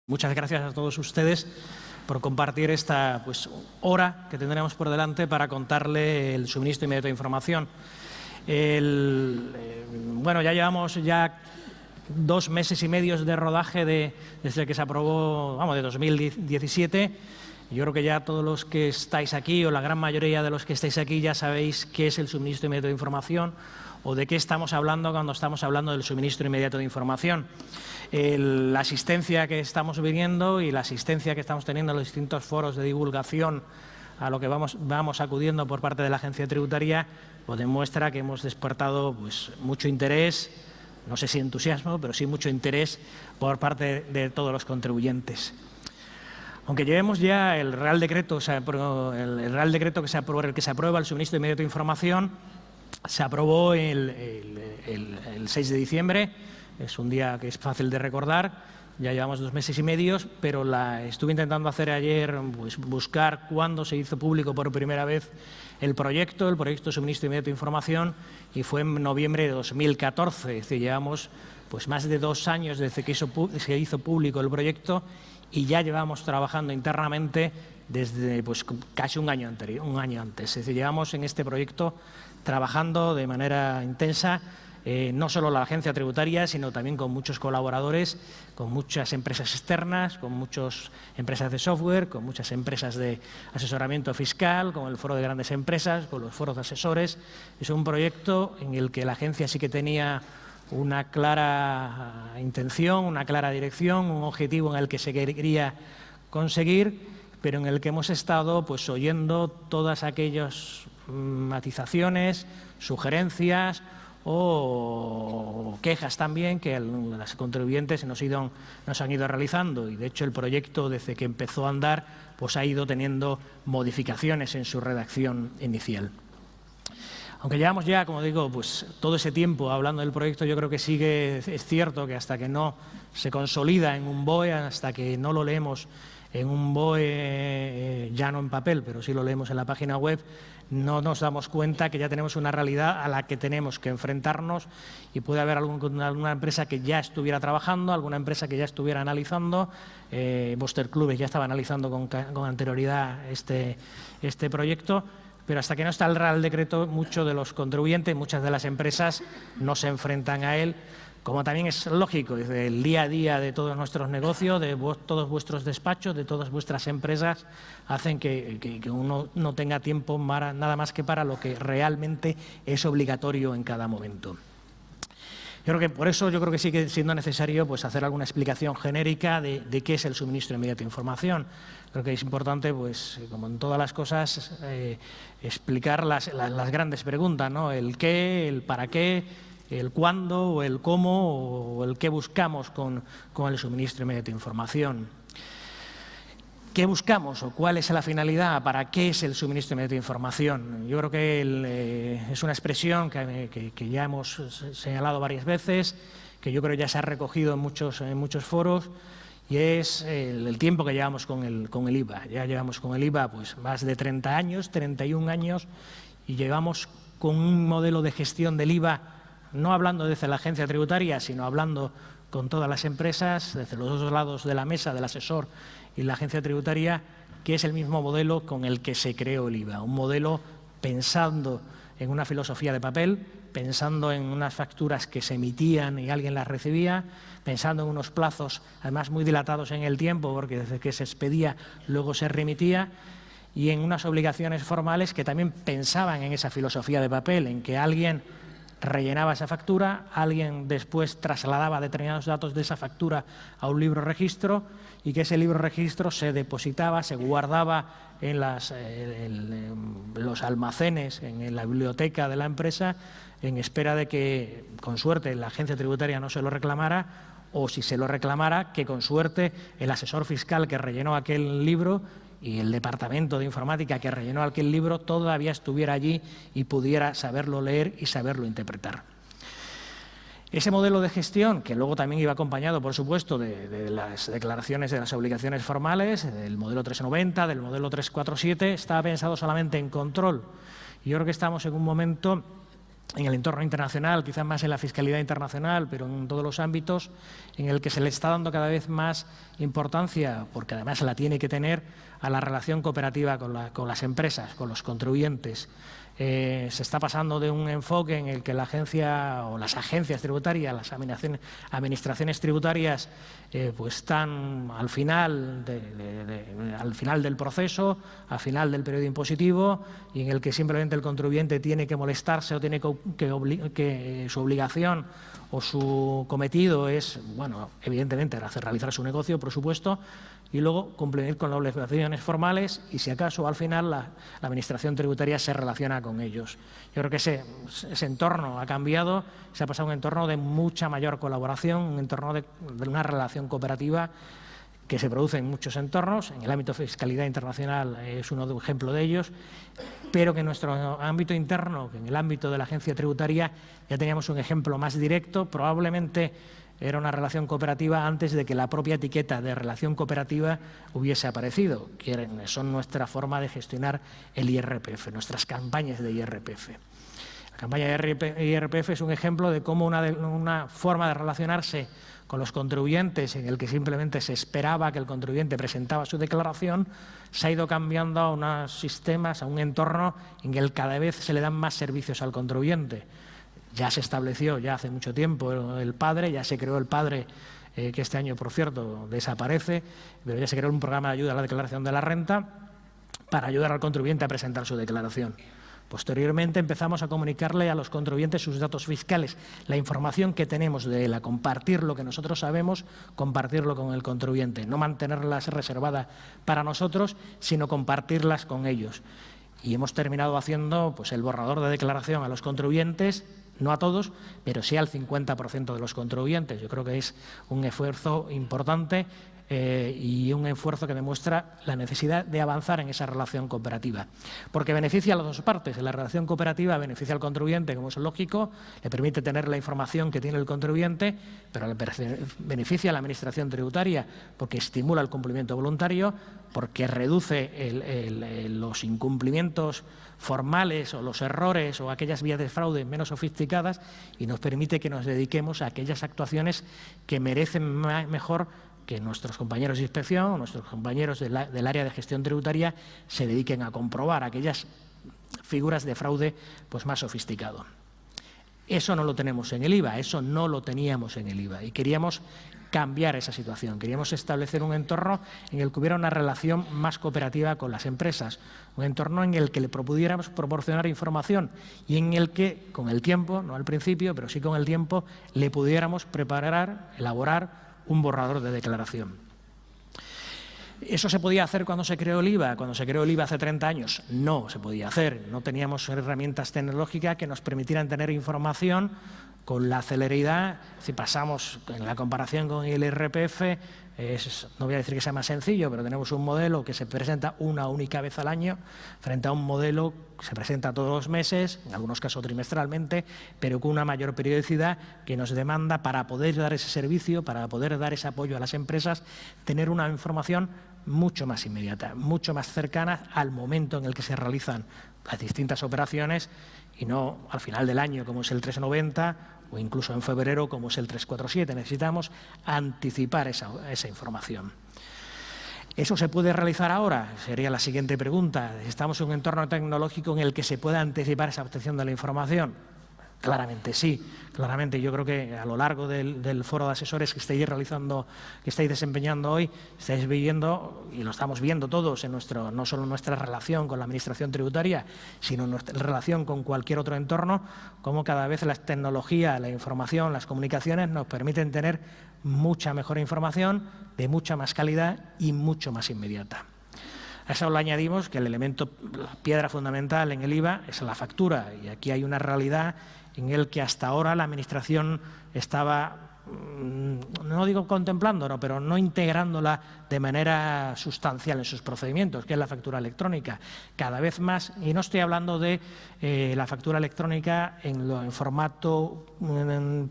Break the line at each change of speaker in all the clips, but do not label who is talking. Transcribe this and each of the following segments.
Muchas gracias a todos ustedes por compartir esta hora que tendremos por delante para contarle el suministro inmediato de información. Bueno, ya llevamos 2 meses y medio de rodaje desde que se aprobó, de 2017. Yo creo que ya todos los que estáis aquí, o la gran mayoría de los que estáis aquí, ya sabéis qué es el suministro inmediato de información o de qué estamos hablando cuando estamos hablando del suministro inmediato de información. La asistencia que estamos viviendo y la asistencia que estamos teniendo en los distintos foros de divulgación a lo que vamos acudiendo por parte de la Agencia Tributaria, pues demuestra que hemos despertado mucho interés, no sé si entusiasmo, pero sí mucho interés por parte de todos los contribuyentes. Aunque llevemos ya el Real Decreto, el Real Decreto que se aprueba el suministro inmediato de información, se aprobó el 6 de diciembre, es un día que es fácil de recordar, ya llevamos 2 meses y medio, pero estuve intentando hacer ayer, buscar cuándo se hizo público por primera vez el proyecto de suministro inmediato de información, y fue en noviembre de 2014, es decir, llevamos más de 2 años desde que se hizo público el proyecto y ya llevamos trabajando internamente desde casi un año antes. Es decir, llevamos en este proyecto trabajando de manera intensa, no solo la Agencia Tributaria, sino también con muchos colaboradores, con muchas empresas externas, con muchas empresas de software, con muchas empresas de asesoramiento fiscal, con el Foro de Grandes Empresas, con los foros de asesores. Es un proyecto en el que la agencia sí que tenía una clara intención, una clara dirección, un objetivo en el que se quería conseguir, pero en el que hemos estado oyendo todas aquellas matizaciones, sugerencias o quejas también que las contribuyentes nos han ido realizando, y de hecho el proyecto desde que empezó a andar ha ido teniendo modificaciones en su redacción inicial. Aunque llevamos ya, como digo, todo ese tiempo hablando del proyecto, yo creo que es cierto que hasta que no se consolida en un BOE, hasta que no lo leemos en un BOE, ya no en papel, pero sí lo leemos en la página web, no nos damos cuenta que ya tenemos una realidad a la que tenemos que enfrentarnos, y puede haber alguna empresa que ya estuviera trabajando, alguna empresa que ya estuviera analizando. Boster Clubes ya estaba analizando con anterioridad este proyecto, pero hasta que no está el Real Decreto, muchos de los contribuyentes, muchas de las empresas no se enfrentan a él, como también es lógico, desde el día a día de todos nuestros negocios, de todos vuestros despachos, de todas vuestras empresas, hacen que uno no tenga tiempo nada más que para lo que realmente es obligatorio en cada momento. Por eso yo creo que sigue siendo necesario hacer alguna explicación genérica de qué es el suministro inmediato de información. Creo que es importante, como en todas las cosas, explicar las grandes preguntas, ¿no? El qué, el para qué, el cuándo, o el cómo, o el qué buscamos con el suministro inmediato de información. ¿Qué buscamos o cuál es la finalidad? ¿Para qué es el suministro inmediato de información? Yo creo que es una expresión que ya hemos señalado varias veces, que yo creo ya se ha recogido en muchos foros, y es el tiempo que llevamos con el IVA. Ya llevamos con el IVA más de 30 años, 31 años, y llevamos con un modelo de gestión del IVA, no hablando desde la Agencia Tributaria, sino hablando con todas las empresas, desde los 2 lados de la mesa, del asesor y la Agencia Tributaria, que es el mismo modelo con el que se creó el IVA. Un modelo pensando en una filosofía de papel, pensando en unas facturas que se emitían y alguien las recibía, pensando en unos plazos, además muy dilatados en el tiempo, porque desde que se expedía luego se remitía, y en unas obligaciones formales que también pensaban en esa filosofía de papel, en que alguien rellenaba esa factura, alguien después trasladaba determinados datos de esa factura a un libro registro, y que ese libro registro se depositaba, se guardaba en los almacenes, en la biblioteca de la empresa, en espera de que, con suerte, la Agencia Tributaria no se lo reclamara, o si se lo reclamara, que con suerte el asesor fiscal que rellenó aquel libro y el departamento de informática que rellenó aquel libro todavía estuviera allí y pudiera saberlo leer y saberlo interpretar. Ese modelo de gestión, que luego también iba acompañado, por supuesto, de las declaraciones de las obligaciones formales, del modelo 390, del modelo 347, estaba pensado solamente en control. Y yo creo que estamos en un momento en el entorno internacional, quizás más en la fiscalidad internacional, pero en todos los ámbitos, en el que se le está dando cada vez más importancia, porque además la tiene que tener, a la relación cooperativa con las empresas, con los contribuyentes. Se está pasando de un enfoque en el que la agencia o las agencias tributarias, las administraciones tributarias, pues están al final del proceso, al final del periodo impositivo, y en el que simplemente el contribuyente tiene que molestarse o tiene que su obligación o su cometido es, bueno, evidentemente realizar su negocio, por supuesto, y luego cumplir con las obligaciones formales y, si acaso, al final la Administración tributaria se relaciona con ellos. Yo creo que ese entorno ha cambiado, se ha pasado a un entorno de mucha mayor colaboración, un entorno de una relación cooperativa que se produce en muchos entornos. En el ámbito de fiscalidad internacional es un ejemplo de ellos, pero que en nuestro ámbito interno, que en el ámbito de la agencia tributaria, ya teníamos un ejemplo más directo. Probablemente era una relación cooperativa antes de que la propia etiqueta de relación cooperativa hubiese aparecido, que son nuestra forma de gestionar el IRPF, nuestras campañas de IRPF. La campaña de IRPF es un ejemplo de cómo una forma de relacionarse con los contribuyentes, en el que simplemente se esperaba que el contribuyente presentaba su declaración, se ha ido cambiando a unos sistemas, a un entorno en el que cada vez se le dan más servicios al contribuyente. Ya se estableció ya hace mucho tiempo el PADRE, ya se creó el PADRE, que este año, por cierto, desaparece, pero ya se creó un programa de ayuda a la declaración de la renta para ayudar al contribuyente a presentar su declaración. Posteriormente empezamos a comunicarle a los contribuyentes sus datos fiscales, la información que tenemos de él, a compartir lo que nosotros sabemos, compartirlo con el contribuyente, no mantenerlas reservadas para nosotros, sino compartirlas con ellos. Y hemos terminado haciendo, pues, el borrador de declaración a los contribuyentes, no a todos, pero sí al 50% de los contribuyentes. Yo creo que es un esfuerzo importante y un esfuerzo que demuestra la necesidad de avanzar en esa relación cooperativa, porque beneficia a las dos partes. La relación cooperativa beneficia al contribuyente, como es lógico, le permite tener la información que tiene el contribuyente, pero le beneficia a la Administración tributaria porque estimula el cumplimiento voluntario, porque reduce los incumplimientos formales o los errores o aquellas vías de fraude menos sofisticadas, y nos permite que nos dediquemos a aquellas actuaciones que merecen mejor que nuestros compañeros de inspección o nuestros compañeros del área de gestión tributaria se dediquen a comprobar aquellas figuras de fraude, pues, más sofisticado. Eso no lo tenemos en el IVA, eso no lo teníamos en el IVA, y queríamos cambiar esa situación. Queríamos establecer un entorno en el que hubiera una relación más cooperativa con las empresas, un entorno en el que le pudiéramos proporcionar información y en el que, con el tiempo, no al principio, pero sí con el tiempo, le pudiéramos elaborar un borrador de declaración. ¿Eso se podía hacer cuando se creó el IVA? Cuando se creó el IVA hace 30 años, no se podía hacer. No teníamos herramientas tecnológicas que nos permitieran tener información con la celeridad. Si pasamos en la comparación con el IRPF, no voy a decir que sea más sencillo, pero tenemos un modelo que se presenta una única vez al año frente a un modelo que se presenta todos los meses, en algunos casos trimestralmente, pero con una mayor periodicidad que nos demanda, para poder dar ese servicio, para poder dar ese apoyo a las empresas, tener una información mucho más inmediata, mucho más cercana al momento en el que se realizan las distintas operaciones, y no al final del año, como es el 390, o incluso en febrero, como es el 347. Necesitamos anticipar esa información. ¿Eso se puede realizar ahora? Sería la siguiente pregunta. ¿Estamos en un entorno tecnológico en el que se pueda anticipar esa obtención de la información? Claramente sí, claramente. Yo creo que a lo largo del foro de asesores que estáis realizando, que estáis desempeñando hoy, estáis viendo, y lo estamos viendo todos, no solo en nuestra relación con la Administración tributaria, sino en nuestra relación con cualquier otro entorno, cómo cada vez la tecnología, la información, las comunicaciones nos permiten tener mucha mejor información, de mucha más calidad y mucho más inmediata. A eso le añadimos que el elemento, la piedra fundamental en el IVA es la factura, y aquí hay una realidad en el que hasta ahora la Administración estaba, no digo contemplándola, pero no integrándola de manera sustancial en sus procedimientos, que es la factura electrónica. Cada vez más, y no estoy hablando de la factura electrónica en formato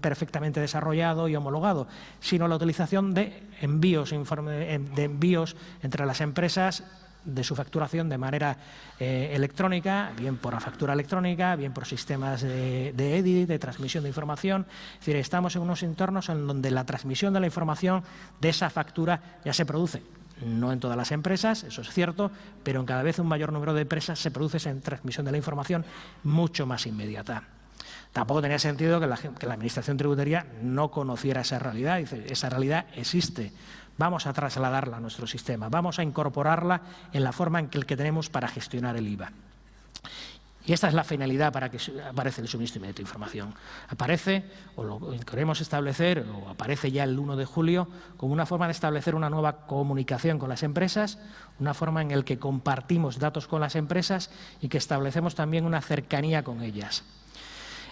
perfectamente desarrollado y homologado, sino la utilización de envíos entre las empresas de su facturación de manera electrónica, bien por la factura electrónica, bien por sistemas de EDI, de transmisión de información. Es decir, estamos en unos entornos en donde la transmisión de la información de esa factura ya se produce. No en todas las empresas, eso es cierto, pero en cada vez un mayor número de empresas se produce esa transmisión de la información mucho más inmediata. Tampoco tenía sentido que la Administración tributaria no conociera esa realidad. Dice, esa realidad existe. Vamos a trasladarla a nuestro sistema, vamos a incorporarla en la forma en que tenemos para gestionar el IVA. Y esta es la finalidad para que aparece el suministro inmediato de información. Aparece, o lo queremos establecer, o aparece ya el 1 de julio, como una forma de establecer una nueva comunicación con las empresas, una forma en la que compartimos datos con las empresas y que establecemos también una cercanía con ellas.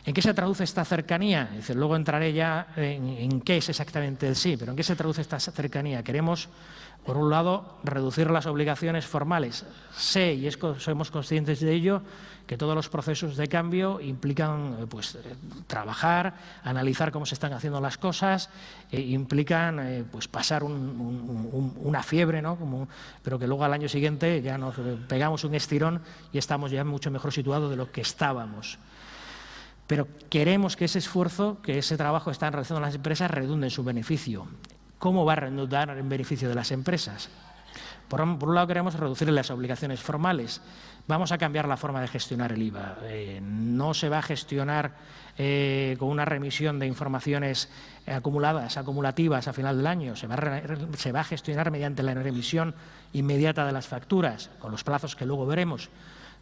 ¿En qué se traduce esta cercanía? Es decir, luego entraré ya en qué es exactamente el sí, pero ¿en qué se traduce esta cercanía? Queremos, por un lado, reducir las obligaciones formales. Sé, y somos conscientes de ello, que todos los procesos de cambio implican trabajar, analizar cómo se están haciendo las cosas, implican pasar una fiebre, ¿no? Pero que luego al año siguiente ya nos pegamos un estirón y estamos ya mucho mejor situados de lo que estábamos. Pero queremos que ese esfuerzo, que ese trabajo que están realizando las empresas redunde en su beneficio. ¿Cómo va a redundar en beneficio de las empresas? Por un lado, queremos reducir las obligaciones formales. Vamos a cambiar la forma de gestionar el IVA. No se va a gestionar con una remisión de informaciones acumulativas a final del año. Se va a gestionar mediante la remisión inmediata de las facturas, con los plazos que luego veremos.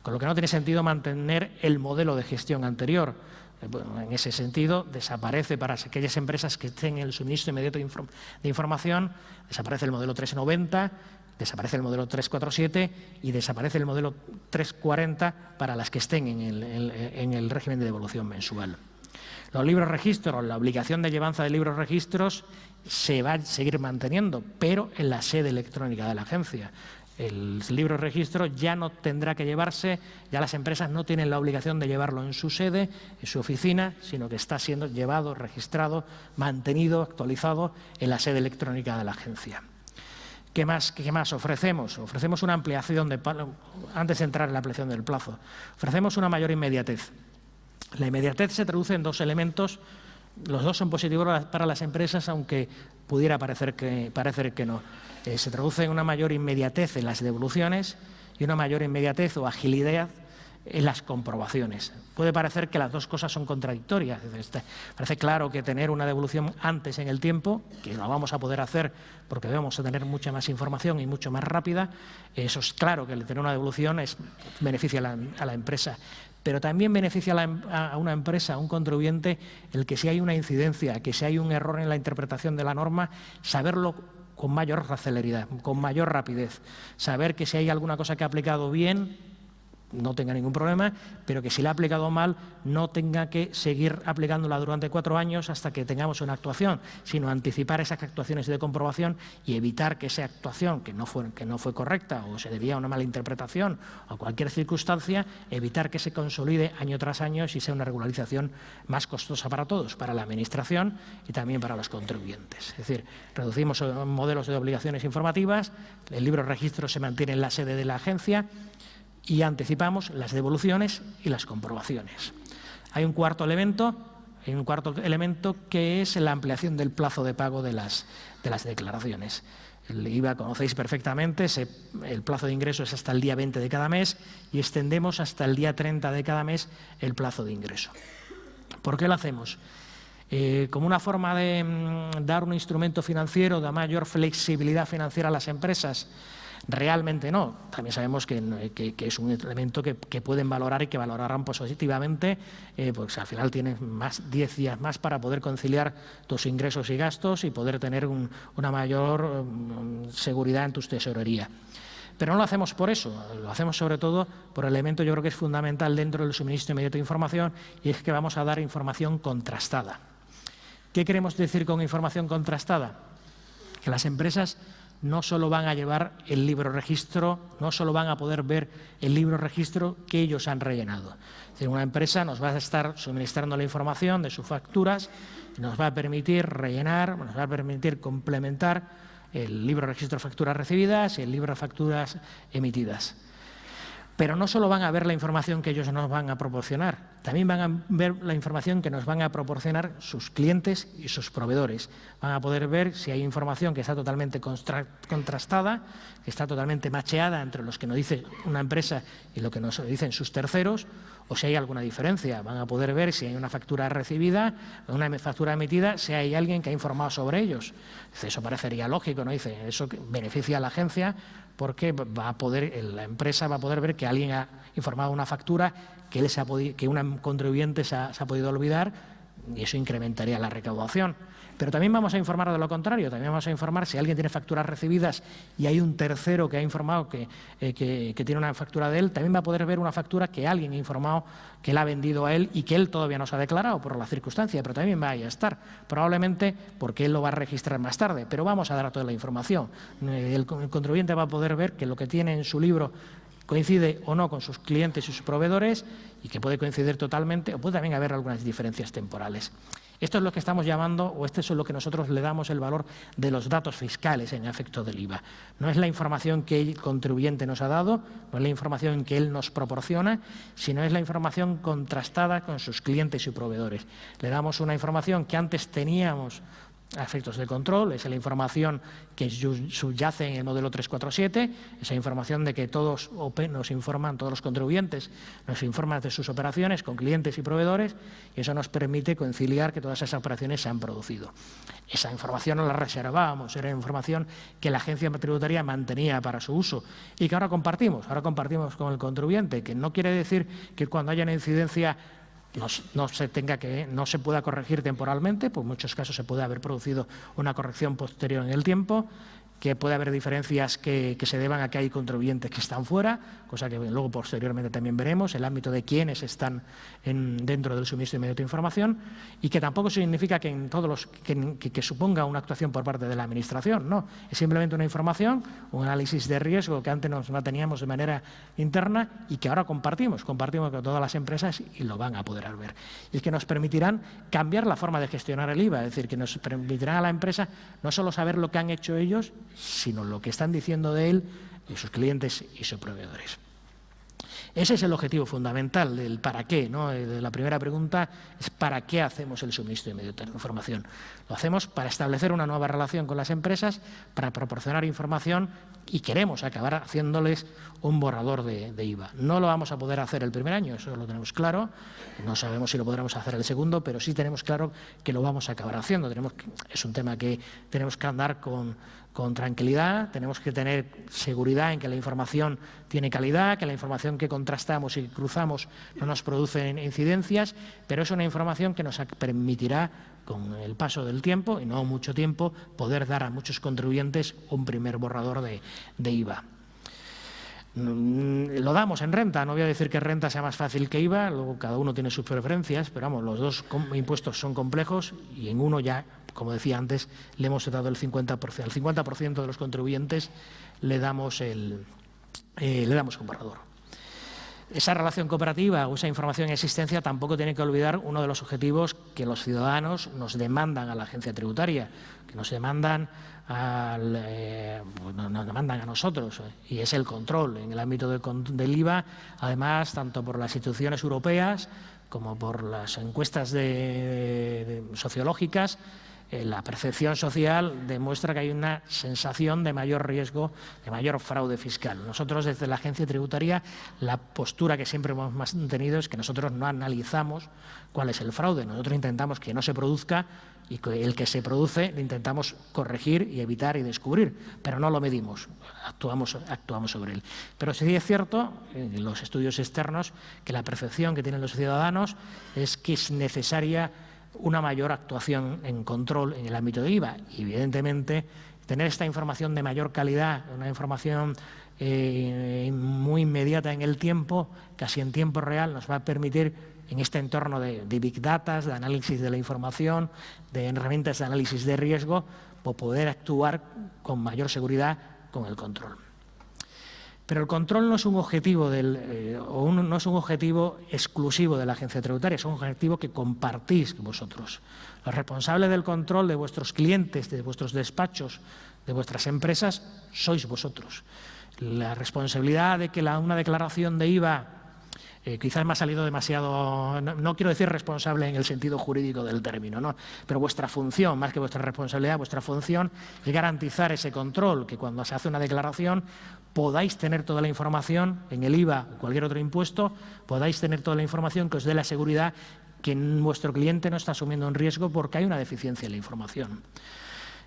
Con lo que no tiene sentido mantener el modelo de gestión anterior. En ese sentido, desaparece para aquellas empresas que estén en el suministro inmediato de información, desaparece el modelo 390, desaparece el modelo 347 y desaparece el modelo 340 para las que estén en el régimen de devolución mensual. Los libros registros, la obligación de llevanza de libros registros se va a seguir manteniendo, pero en la sede electrónica de la agencia. El libro registro ya no tendrá que llevarse, ya las empresas no tienen la obligación de llevarlo en su sede, en su oficina, sino que está siendo llevado, registrado, mantenido, actualizado en la sede electrónica de la agencia. ¿Qué más ofrecemos? Ofrecemos una ampliación antes de entrar en la ampliación del plazo, ofrecemos una mayor inmediatez. La inmediatez se traduce en dos elementos. Los dos son positivos para las empresas, aunque pudiera parecer que no. Se traduce en una mayor inmediatez en las devoluciones y una mayor inmediatez o agilidad en las comprobaciones. Puede parecer que las dos cosas son contradictorias. Parece claro que tener una devolución antes en el tiempo, que lo vamos a poder hacer porque vamos a tener mucha más información y mucho más rápida, eso es claro que el tener una devolución beneficia a la empresa. Pero también beneficia a una empresa, a un contribuyente, el que si hay una incidencia, que si hay un error en la interpretación de la norma, saberlo con mayor celeridad, con mayor rapidez. Saber que si hay alguna cosa que ha aplicado bien, no tenga ningún problema, pero que si la ha aplicado mal, no tenga que seguir aplicándola durante 4 años hasta que tengamos una actuación, sino anticipar esas actuaciones de comprobación y evitar que esa actuación que no fue correcta o se debía a una mala interpretación o cualquier circunstancia, evitar que se consolide año tras año y sea una regularización más costosa para todos, para la Administración y también para los contribuyentes. Es decir, reducimos modelos de obligaciones informativas, el libro registro se mantiene en la sede de la agencia y anticipamos las devoluciones y las comprobaciones. Hay un cuarto elemento que es la ampliación del plazo de pago de las declaraciones. El IVA conocéis perfectamente, el plazo de ingreso es hasta el día 20 de cada mes y extendemos hasta el día 30 de cada mes el plazo de ingreso. ¿Por qué lo hacemos? Como una forma de dar un instrumento financiero de mayor flexibilidad financiera a las empresas. Realmente no. También sabemos que es un elemento que pueden valorar y que valorarán positivamente, pues al final tienes 10 días más para poder conciliar tus ingresos y gastos y poder tener una mayor seguridad en tu tesorería. Pero no lo hacemos por eso, lo hacemos sobre todo por el elemento yo creo que es fundamental dentro del suministro inmediato de información y es que vamos a dar información contrastada. ¿Qué queremos decir con información contrastada? Que las empresas no solo van a llevar el libro registro, no solo van a poder ver el libro registro que ellos han rellenado. Es decir, una empresa nos va a estar suministrando la información de sus facturas y nos va a permitir rellenar, nos va a permitir complementar el libro de registro de facturas recibidas y el libro de facturas emitidas. Pero no solo van a ver la información que ellos nos van a proporcionar, también van a ver la información que nos van a proporcionar sus clientes y sus proveedores. Van a poder ver si hay información que está totalmente contrastada, que está totalmente macheada entre los que nos dice una empresa y lo que nos dicen sus terceros, o si hay alguna diferencia. Van a poder ver si hay una factura recibida o una factura emitida, si hay alguien que ha informado sobre ellos. Eso parecería lógico, ¿no? Dice, eso beneficia a la agencia porque la empresa va a poder ver que alguien ha informado una factura que un contribuyente se ha podido olvidar, y eso incrementaría la recaudación. Pero también vamos a informar de lo contrario, también vamos a informar si alguien tiene facturas recibidas y hay un tercero que ha informado que tiene una factura de él, también va a poder ver una factura que alguien ha informado que la ha vendido a él y que él todavía no se ha declarado por la circunstancia, pero también va a estar, probablemente porque él lo va a registrar más tarde, pero vamos a dar toda la información. El contribuyente va a poder ver que lo que tiene en su libro coincide o no con sus clientes y sus proveedores, y que puede coincidir totalmente, o puede también haber algunas diferencias temporales. Esto es lo que estamos llamando, o esto es lo que nosotros le damos el valor de los datos fiscales en efecto del IVA. No es la información que el contribuyente nos ha dado, no es la información que él nos proporciona, sino es la información contrastada con sus clientes y proveedores. Le damos una información que antes teníamos a efectos de control, es la información que subyace en el modelo 347, esa información de que todos nos informan, todos los contribuyentes nos informan de sus operaciones con clientes y proveedores, y eso nos permite conciliar que todas esas operaciones se han producido. Esa información no la reservábamos, era información que la agencia tributaria mantenía para su uso y que ahora compartimos con el contribuyente, que no quiere decir que cuando haya una incidencia no se pueda corregir temporalmente, pues en muchos casos se puede haber producido una corrección posterior en el tiempo, que puede haber diferencias que se deban a que hay contribuyentes que están fuera, cosa que luego posteriormente también veremos, el ámbito de quienes están dentro del suministro inmediato de información, y que tampoco significa que en todos los que suponga una actuación por parte de la Administración, no, es simplemente una información, un análisis de riesgo que antes nos manteníamos de manera interna y que ahora compartimos con todas las empresas y lo van a poder ver. Y que nos permitirán cambiar la forma de gestionar el IVA, es decir, que nos permitirán a la empresa no solo saber lo que han hecho ellos, sino lo que están diciendo de él y sus clientes y sus proveedores. Ese es el objetivo fundamental del para qué, ¿no? La primera pregunta es ¿para qué hacemos el suministro inmediato de información? Lo hacemos para establecer una nueva relación con las empresas, para proporcionar información, y queremos acabar haciéndoles un borrador de IVA. No lo vamos a poder hacer el primer año, eso lo tenemos claro, no sabemos si lo podremos hacer el segundo, pero sí tenemos claro que lo vamos a acabar haciendo. Es un tema que tenemos que andar con tranquilidad, tenemos que tener seguridad en que la información tiene calidad, que la información que contrastamos y cruzamos no nos produce incidencias, pero es una información que nos permitirá, con el paso del tiempo, y no mucho tiempo, poder dar a muchos contribuyentes un primer borrador de IVA. Lo damos en renta, no voy a decir que renta sea más fácil que IVA, luego cada uno tiene sus preferencias, pero vamos, los dos impuestos son complejos y en uno ya, como decía antes, le hemos dado el 50%. Al 50% de los contribuyentes le damos un borrador. Esa relación cooperativa o esa información en existencia tampoco tiene que olvidar uno de los objetivos que los ciudadanos nos demandan a la agencia tributaria, que nos demandan a nosotros, y es el control en el ámbito del IVA, además, tanto por las instituciones europeas como por las encuestas sociológicas. La percepción social demuestra que hay una sensación de mayor riesgo, de mayor fraude fiscal. Nosotros, desde la agencia tributaria, la postura que siempre hemos mantenido es que nosotros no analizamos cuál es el fraude. Nosotros intentamos que no se produzca, y el que se produce lo intentamos corregir y evitar y descubrir, pero no lo medimos, actuamos sobre él. Pero sí es cierto, en los estudios externos, que la percepción que tienen los ciudadanos es que es necesaria una mayor actuación en control en el ámbito de IVA. Y, evidentemente, tener esta información de mayor calidad, una información muy inmediata en el tiempo, casi en tiempo real, nos va a permitir, en este entorno de Big Data, de análisis de la información, de herramientas de análisis de riesgo, poder actuar con mayor seguridad con el control. Pero el control no es un objetivo no es un objetivo exclusivo de la agencia tributaria, es un objetivo que compartís vosotros. Los responsables del control de vuestros clientes, de vuestros despachos, de vuestras empresas sois vosotros. La responsabilidad de que una declaración de IVA, quizás me ha salido demasiado, no quiero decir responsable en el sentido jurídico del término, ¿no? Pero vuestra función, más que vuestra responsabilidad, vuestra función es garantizar ese control, que cuando se hace una declaración podáis tener toda la información en el IVA o cualquier otro impuesto, podáis tener toda la información que os dé la seguridad que vuestro cliente no está asumiendo un riesgo porque hay una deficiencia en la información.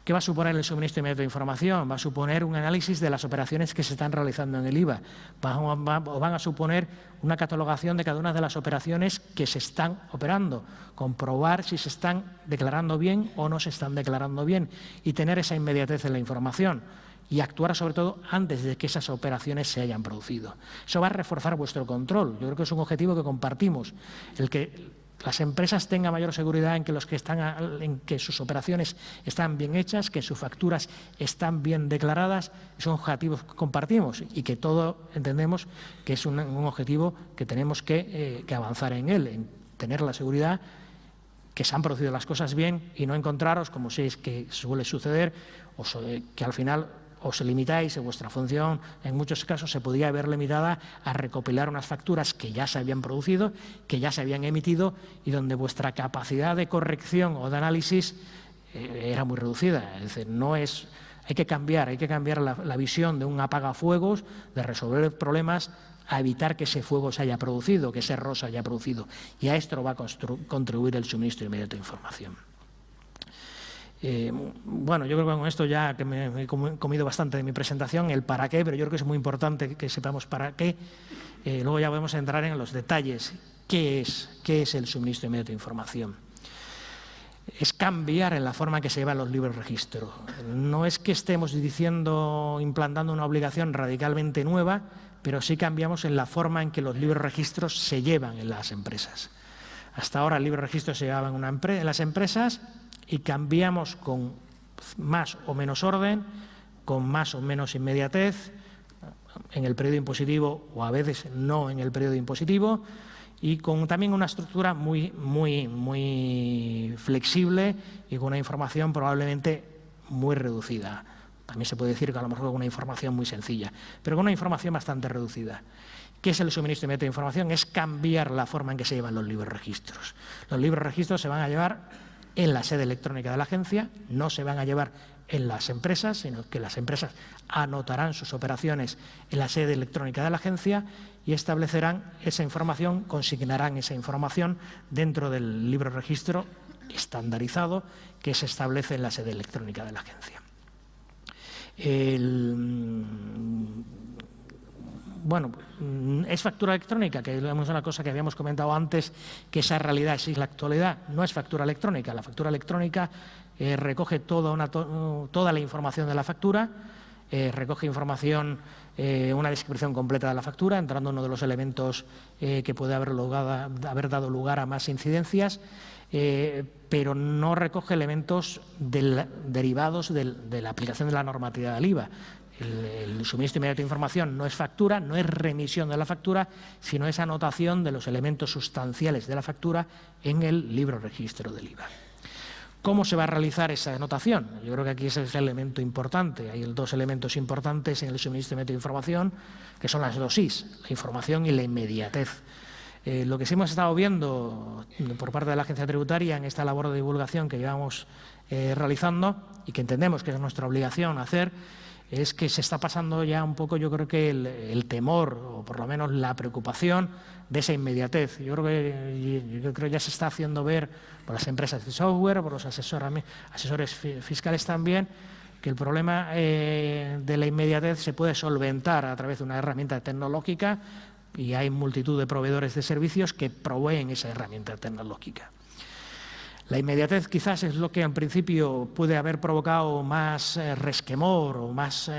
¿Qué va a suponer el suministro inmediato de información? Va a suponer un análisis de las operaciones que se están realizando en el IVA. Van a suponer una catalogación de cada una de las operaciones que se están operando, comprobar si se están declarando bien o no se están declarando bien y tener esa inmediatez en la información y actuar sobre todo antes de que esas operaciones se hayan producido. Eso va a reforzar vuestro control. Yo creo que es un objetivo que compartimos, el que las empresas tengan mayor seguridad en que sus operaciones están bien hechas, que sus facturas están bien declaradas. Son objetivos que compartimos y que todos entendemos que es un objetivo que tenemos que avanzar en él, en tener la seguridad que se han producido las cosas bien y no encontraros, como sé que suele suceder, que al final os limitáis en vuestra función, en muchos casos se podría haber limitada a recopilar unas facturas que ya se habían producido, que ya se habían emitido y donde vuestra capacidad de corrección o de análisis era muy reducida. Es decir, hay que cambiar la visión de un apagafuegos, de resolver problemas, a evitar que ese fuego se haya producido, que ese error se haya producido. Y a esto va a contribuir el suministro inmediato de información. Bueno, yo creo que con esto ya que me he comido bastante de mi presentación, el para qué, pero yo creo que es muy importante que sepamos para qué. Luego ya podemos entrar en los detalles. ¿Qué es el suministro inmediato de información? Es cambiar en la forma en que se llevan los libros registro. No es que estemos implantando una obligación radicalmente nueva, pero sí cambiamos en la forma en que los libros registros se llevan en las empresas. Hasta ahora el libro registro se llevaba en las empresas y cambiamos con más o menos orden, con más o menos inmediatez, en el periodo impositivo o a veces no en el periodo impositivo, y con también una estructura muy flexible y con una información probablemente muy reducida. También se puede decir que a lo mejor con una información muy sencilla, pero con una información bastante reducida. ¿Qué es el suministro inmediato de información? Es cambiar la forma en que se llevan los libros registros. Los libros registros se van a llevar en la sede electrónica de la agencia, no se van a llevar en las empresas, sino que las empresas anotarán sus operaciones en la sede electrónica de la agencia y establecerán esa información, consignarán esa información dentro del libro registro estandarizado que se establece en la sede electrónica de la agencia. Bueno, es factura electrónica, que es una cosa que habíamos comentado antes, que esa realidad es la actualidad, no es factura electrónica. La factura electrónica recoge toda la información de la factura, recoge información, una descripción completa de la factura, entrando uno de los elementos que puede haber dado lugar a más incidencias, pero no recoge elementos derivados de la aplicación de la normatividad del IVA. El suministro inmediato de información no es factura, no es remisión de la factura, sino es anotación de los elementos sustanciales de la factura en el libro registro del IVA. ¿Cómo se va a realizar esa anotación? Yo creo que aquí ese es el elemento importante. Hay dos elementos importantes en el suministro inmediato de información, que son las dos Is, la información y la inmediatez. Lo que sí hemos estado viendo por parte de la Agencia Tributaria en esta labor de divulgación que llevamos realizando y que entendemos que es nuestra obligación hacer, es que se está pasando ya un poco, yo creo que el temor, o por lo menos la preocupación de esa inmediatez. Yo creo que ya se está haciendo ver por las empresas de software, por los asesores fiscales también, que el problema de la inmediatez se puede solventar a través de una herramienta tecnológica y hay multitud de proveedores de servicios que proveen esa herramienta tecnológica. La inmediatez quizás es lo que en principio puede haber provocado más resquemor o más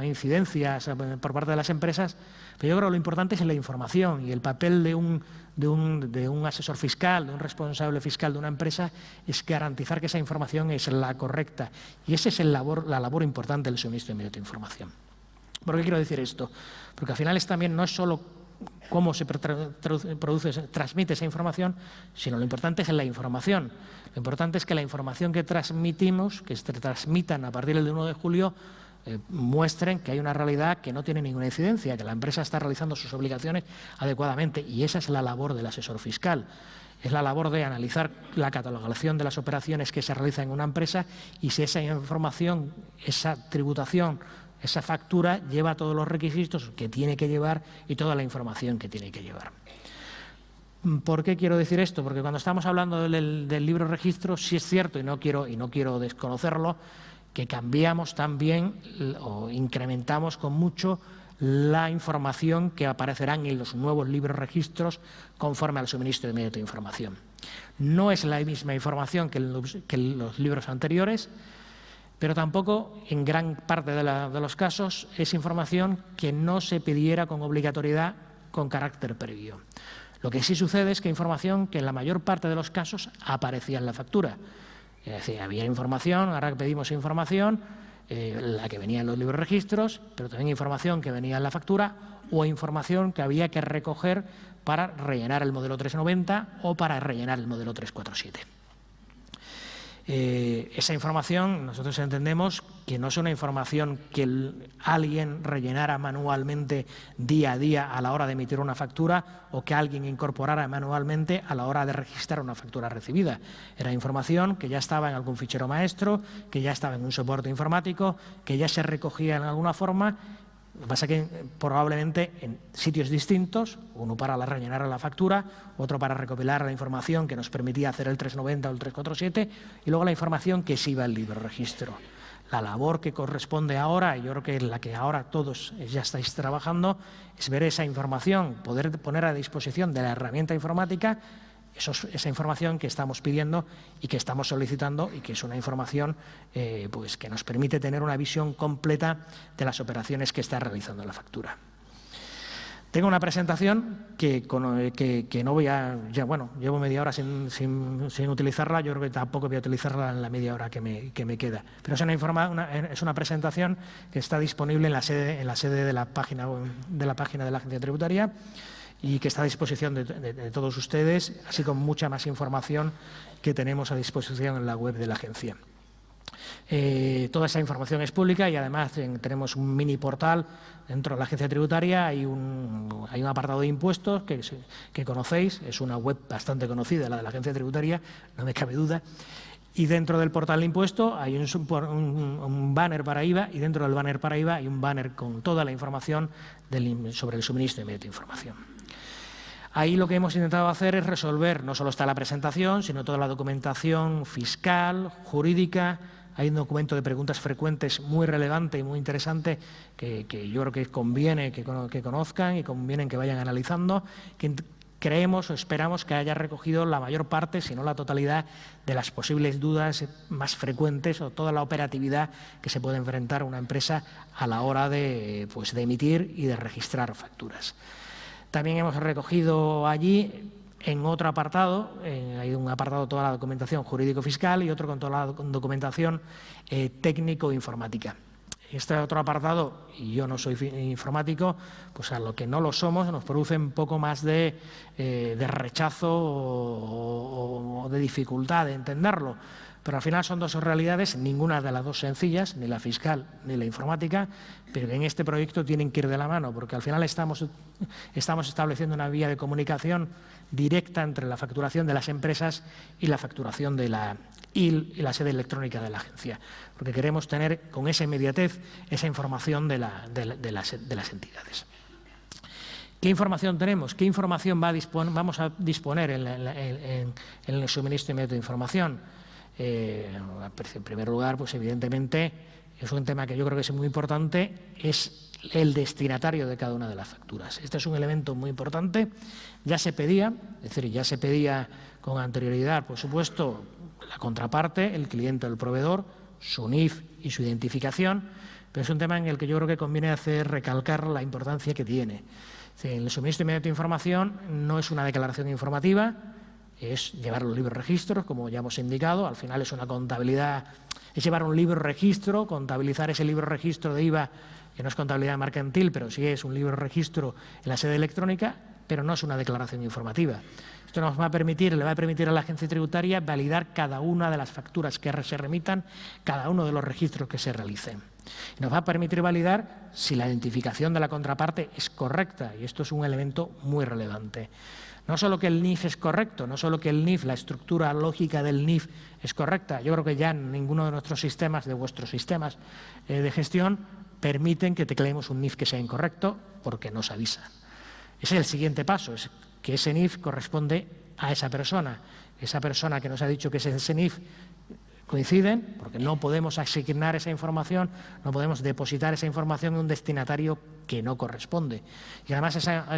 incidencias por parte de las empresas, pero yo creo que lo importante es la información y el papel de un asesor fiscal, de un responsable fiscal de una empresa, es garantizar que esa información es la correcta. Y esa es la labor importante del suministro inmediato de información. ¿Por qué quiero decir esto? Porque al final también no es solo cómo se transmite esa información, sino lo importante es la información. Lo importante es que la información que transmitimos, que se transmitan a partir del 1 de julio, muestren que hay una realidad que no tiene ninguna incidencia, que la empresa está realizando sus obligaciones adecuadamente, y esa es la labor del asesor fiscal. Es la labor de analizar la catalogación de las operaciones que se realizan en una empresa y si esa información, esa tributación, esa factura lleva todos los requisitos que tiene que llevar y toda la información que tiene que llevar. ¿Por qué quiero decir esto? Porque cuando estamos hablando del libro registro, sí es cierto, y no quiero desconocerlo, que cambiamos también o incrementamos con mucho la información que aparecerán en los nuevos libros registros conforme al suministro inmediato de información. No es la misma información que en los libros anteriores, pero tampoco en gran parte de los casos es información que no se pidiera con obligatoriedad con carácter previo. Lo que sí sucede es que información que en la mayor parte de los casos aparecía en la factura. Es decir, había información, ahora pedimos información, la que venía en los libros registros, pero también información que venía en la factura o información que había que recoger para rellenar el modelo 390 o para rellenar el modelo 347. Esa información nosotros entendemos que no es una información que alguien rellenara manualmente día a día a la hora de emitir una factura o que alguien incorporara manualmente a la hora de registrar una factura recibida. Era información que ya estaba en algún fichero maestro, que ya estaba en un soporte informático, que ya se recogía en alguna forma. Lo que pasa es que probablemente en sitios distintos, uno para rellenar la factura, otro para recopilar la información que nos permitía hacer el 390 o el 347 y luego la información que sí iba al libro registro. La labor que corresponde ahora, y yo creo que es la que ahora todos ya estáis trabajando, es ver esa información, poder poner a disposición de la herramienta informática esa información que estamos pidiendo y que estamos solicitando y que es una información pues que nos permite tener una visión completa de las operaciones que está realizando la factura. Tengo una presentación que no voy a... bueno, llevo media hora sin utilizarla, yo creo que tampoco voy a utilizarla en la media hora que me queda. Pero es una presentación que está disponible en la sede de la página de la Agencia Tributaria y que está a disposición de todos ustedes, así como mucha más información que tenemos a disposición en la web de la agencia. Toda esa información es pública y además tenemos un mini portal dentro de la agencia tributaria. Hay un apartado de impuestos que conocéis, es una web bastante conocida, la de la agencia tributaria, no me cabe duda. Y dentro del portal de impuestos hay un banner para IVA y dentro del banner para IVA hay un banner con toda la información sobre el suministro inmediato de información. Ahí lo que hemos intentado hacer es resolver, no solo está la presentación, sino toda la documentación fiscal, jurídica. Hay un documento de preguntas frecuentes muy relevante y muy interesante que yo creo que conviene que conozcan y conviene que vayan analizando, que creemos o esperamos que haya recogido la mayor parte, si no la totalidad, de las posibles dudas más frecuentes o toda la operatividad que se puede enfrentar una empresa a la hora de emitir y de registrar facturas. También hemos recogido allí, en otro apartado, hay un apartado toda la documentación jurídico-fiscal y otro con toda la documentación técnico-informática. Este otro apartado, y yo no soy informático, pues a lo que no lo somos nos produce un poco más de rechazo o de dificultad de entenderlo. Pero al final son dos realidades, ninguna de las dos sencillas, ni la fiscal ni la informática, pero que en este proyecto tienen que ir de la mano, porque al final estamos estableciendo una vía de comunicación directa entre la facturación de las empresas y la facturación de la sede electrónica de la agencia, porque queremos tener con esa inmediatez esa información de las entidades. ¿Qué información tenemos? ¿Qué información vamos a disponer en el suministro inmediato de información? En primer lugar, pues evidentemente es un tema que yo creo que es muy importante, es el destinatario de cada una de las facturas. Este es un elemento muy importante, ya se pedía con anterioridad, por supuesto, la contraparte, el cliente o el proveedor, su NIF y su identificación, pero es un tema en el que yo creo que conviene recalcar la importancia que tiene. El suministro inmediato de información no es una declaración informativa, es llevar los libros registros, como ya hemos indicado, al final es una contabilidad, es llevar un libro registro, contabilizar ese libro registro de IVA que no es contabilidad mercantil, pero sí es un libro registro en la sede electrónica, pero no es una declaración informativa. Esto le va a permitir a la agencia tributaria validar cada una de las facturas que se remitan, cada uno de los registros que se realicen. Y nos va a permitir validar si la identificación de la contraparte es correcta, y esto es un elemento muy relevante. No solo que el NIF es correcto, no solo que el NIF, la estructura lógica del NIF es correcta, yo creo que ya ninguno de nuestros sistemas, de vuestros sistemas de gestión, permiten que tecleemos un NIF que sea incorrecto porque nos avisan. Ese es el siguiente paso, es que ese NIF corresponde a esa persona que nos ha dicho que ese NIF coinciden, porque no podemos asignar esa información, no podemos depositar esa información en un destinatario que no corresponde. Y además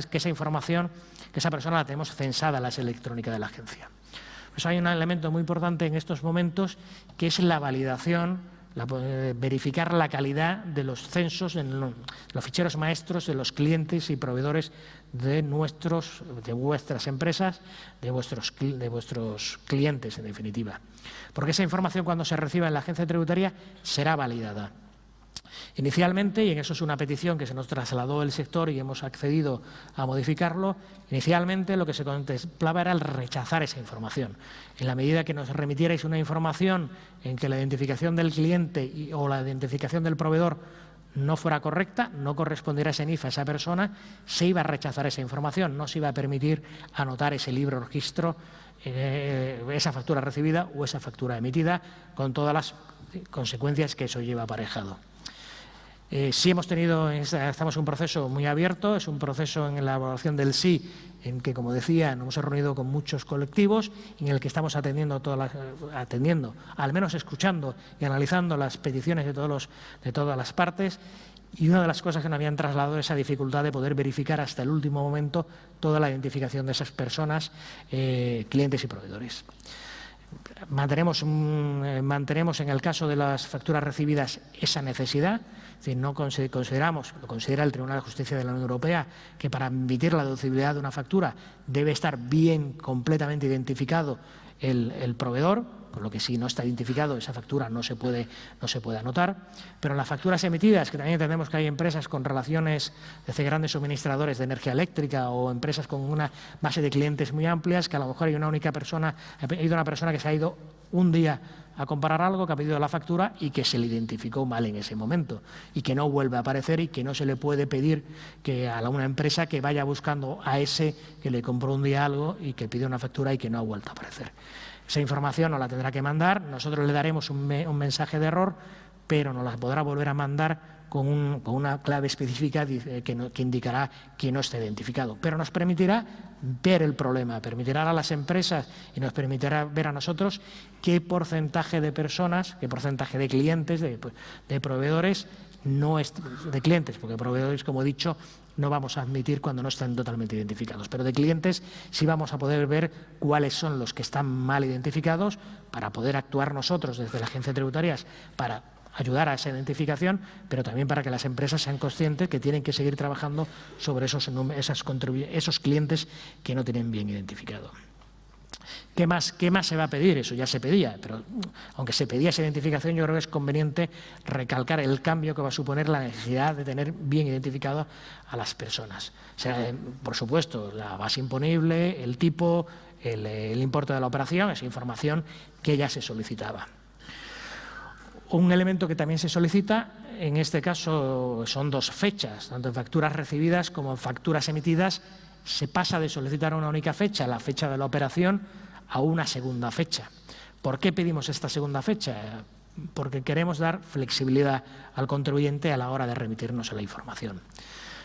que esa información, que esa persona la tenemos censada en la sede electrónica de la agencia. Pues hay un elemento muy importante en estos momentos que es la validación, verificar la calidad de los censos en los ficheros maestros de los clientes y proveedores de vuestras empresas, de vuestros clientes, en definitiva. Porque esa información, cuando se reciba en la agencia tributaria, será validada. Inicialmente, y en eso es una petición que se nos trasladó el sector y hemos accedido a modificarlo, inicialmente lo que se contemplaba era el rechazar esa información. En la medida que nos remitierais una información en que la identificación del cliente o la identificación del proveedor no fuera correcta, no correspondiera ese NIF a esa persona, se iba a rechazar esa información, no se iba a permitir anotar ese libro registro, esa factura recibida o esa factura emitida, con todas las consecuencias que eso lleva aparejado. Sí estamos en un proceso muy abierto, es un proceso en la elaboración del sí, en que, como decía, nos hemos reunido con muchos colectivos, en el que estamos atendiendo, al menos escuchando y analizando las peticiones de todas las partes, y una de las cosas que nos habían trasladado es esa dificultad de poder verificar hasta el último momento toda la identificación de esas personas, clientes y proveedores. Mantenemos en el caso de las facturas recibidas esa necesidad, es decir, no consideramos, lo considera el Tribunal de Justicia de la Unión Europea, que para emitir la deducibilidad de una factura debe estar bien, completamente identificado el proveedor, por lo que si no está identificado esa factura no se puede anotar. Pero en las facturas emitidas, que también entendemos que hay empresas con relaciones de grandes suministradores de energía eléctrica o empresas con una base de clientes muy amplias, que a lo mejor hay una persona que se ha ido un día a comparar algo, que ha pedido la factura y que se le identificó mal en ese momento y que no vuelve a aparecer, y que no se le puede pedir que a una empresa que vaya buscando a ese que le compró un día algo y que pide una factura y que no ha vuelto a aparecer. Esa información nos la tendrá que mandar, nosotros le daremos un mensaje de error, pero nos la podrá volver a mandar con una clave específica que indicará que no está identificado. Pero nos permitirá ver el problema, permitirá a las empresas y nos permitirá ver a nosotros qué porcentaje de personas, qué porcentaje de clientes, de proveedores, de clientes, porque proveedores, como he dicho, no vamos a admitir cuando no están totalmente identificados, pero de clientes sí vamos a poder ver cuáles son los que están mal identificados, para poder actuar nosotros desde la agencia tributaria para ayudar a esa identificación, pero también para que las empresas sean conscientes que tienen que seguir trabajando sobre esos clientes que no tienen bien identificado. ¿Qué más se va a pedir? Eso ya se pedía, pero aunque se pedía esa identificación, yo creo que es conveniente recalcar el cambio que va a suponer la necesidad de tener bien identificado a las personas. O sea, por supuesto, la base imponible, el tipo, el importe de la operación, esa información que ya se solicitaba. Un elemento que también se solicita, en este caso son dos fechas, tanto en facturas recibidas como en facturas emitidas. Se pasa de solicitar una única fecha, la fecha de la operación, a una segunda fecha. ¿Por qué pedimos esta segunda fecha? Porque queremos dar flexibilidad al contribuyente a la hora de remitirnos a la información.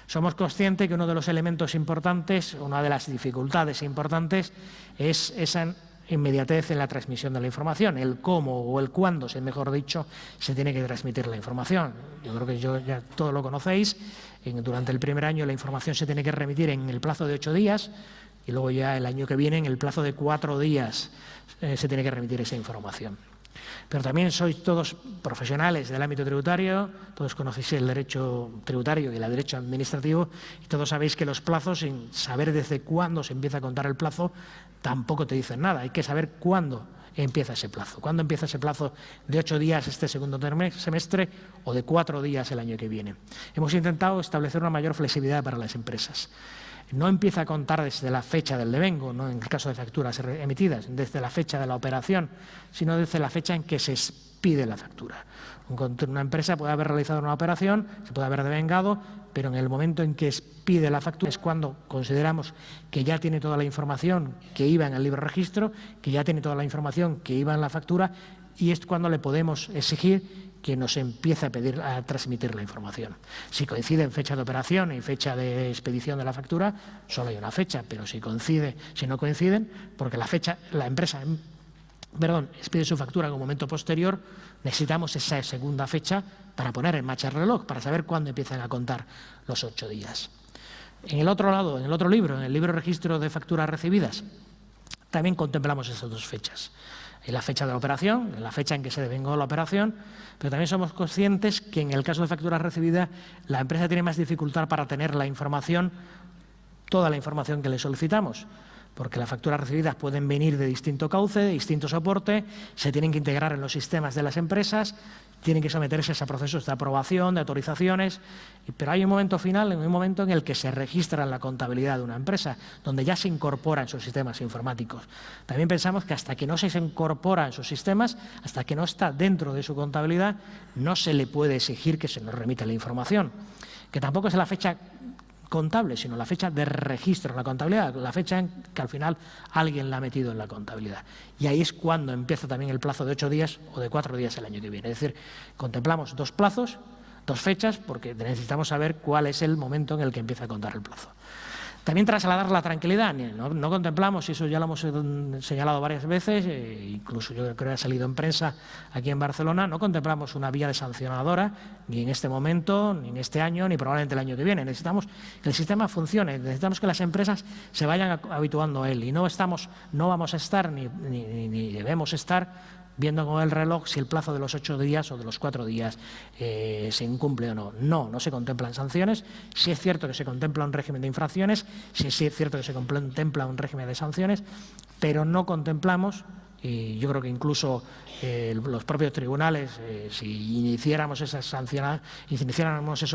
Somos conscientes que uno de los elementos importantes, una de las dificultades importantes, es esa inmediatez en la transmisión de la información, el cómo o el cuándo, mejor dicho, se tiene que transmitir la información. Yo creo que ya todos lo conocéis. Durante el primer año la información se tiene que remitir en el plazo de 8 días y luego ya el año que viene en el plazo de 4 días se tiene que remitir esa información. Pero también sois todos profesionales del ámbito tributario, todos conocéis el derecho tributario y el derecho administrativo y todos sabéis que los plazos, sin saber desde cuándo se empieza a contar el plazo, tampoco te dicen nada. Hay que saber cuándo empieza ese plazo. ¿Cuándo empieza ese plazo de 8 días este segundo semestre o de 4 días el año que viene? Hemos intentado establecer una mayor flexibilidad para las empresas. No empieza a contar desde la fecha del devengo, no en el caso de facturas emitidas, desde la fecha de la operación, sino desde la fecha en que se expide la factura. Una empresa puede haber realizado una operación, se puede haber devengado, pero en el momento en que expide la factura es cuando consideramos que ya tiene toda la información que iba en el libro registro, que ya tiene toda la información que iba en la factura, y es cuando le podemos exigir que nos empiece a transmitir la información. Si coinciden fecha de operación y fecha de expedición de la factura, solo hay una fecha, pero si no coinciden, porque la empresa expide su factura en un momento posterior, necesitamos esa segunda fecha para poner en marcha el reloj, para saber cuándo empiezan a contar los 8 días. En el otro lado, en el otro libro, en el libro registro de facturas recibidas, también contemplamos esas dos fechas. En la fecha de la operación, en la fecha en que se devengó la operación, pero también somos conscientes que en el caso de facturas recibidas la empresa tiene más dificultad para tener la información, toda la información que le solicitamos, porque las facturas recibidas pueden venir de distinto cauce, de distinto soporte, se tienen que integrar en los sistemas de las empresas, tienen que someterse a procesos de aprobación, de autorizaciones, pero hay un momento final, un momento en el que se registra en la contabilidad de una empresa, donde ya se incorpora en sus sistemas informáticos. También pensamos que hasta que no se incorpora en sus sistemas, hasta que no está dentro de su contabilidad, no se le puede exigir que se nos remita la información, que tampoco es la fecha contable, sino la fecha de registro en la contabilidad, la fecha en que al final alguien la ha metido en la contabilidad. Y ahí es cuando empieza también el plazo de 8 días o de 4 días el año que viene. Es decir, contemplamos 2 plazos, 2 fechas, porque necesitamos saber cuál es el momento en el que empieza a contar el plazo. También trasladar la tranquilidad, no contemplamos, y eso ya lo hemos señalado varias veces, incluso yo creo que ha salido en prensa aquí en Barcelona, no contemplamos una vía de sancionadora, ni en este momento, ni en este año, ni probablemente el año que viene. Necesitamos que el sistema funcione, necesitamos que las empresas se vayan habituando a él y no vamos a estar, ni debemos estar viendo con el reloj si el plazo de los 8 días o de los 4 días se incumple o no. No se contemplan sanciones. Sí es cierto que se contempla un régimen de infracciones, sí es cierto que se contempla un régimen de sanciones, pero no contemplamos, y yo creo que incluso los propios tribunales, si iniciáramos esos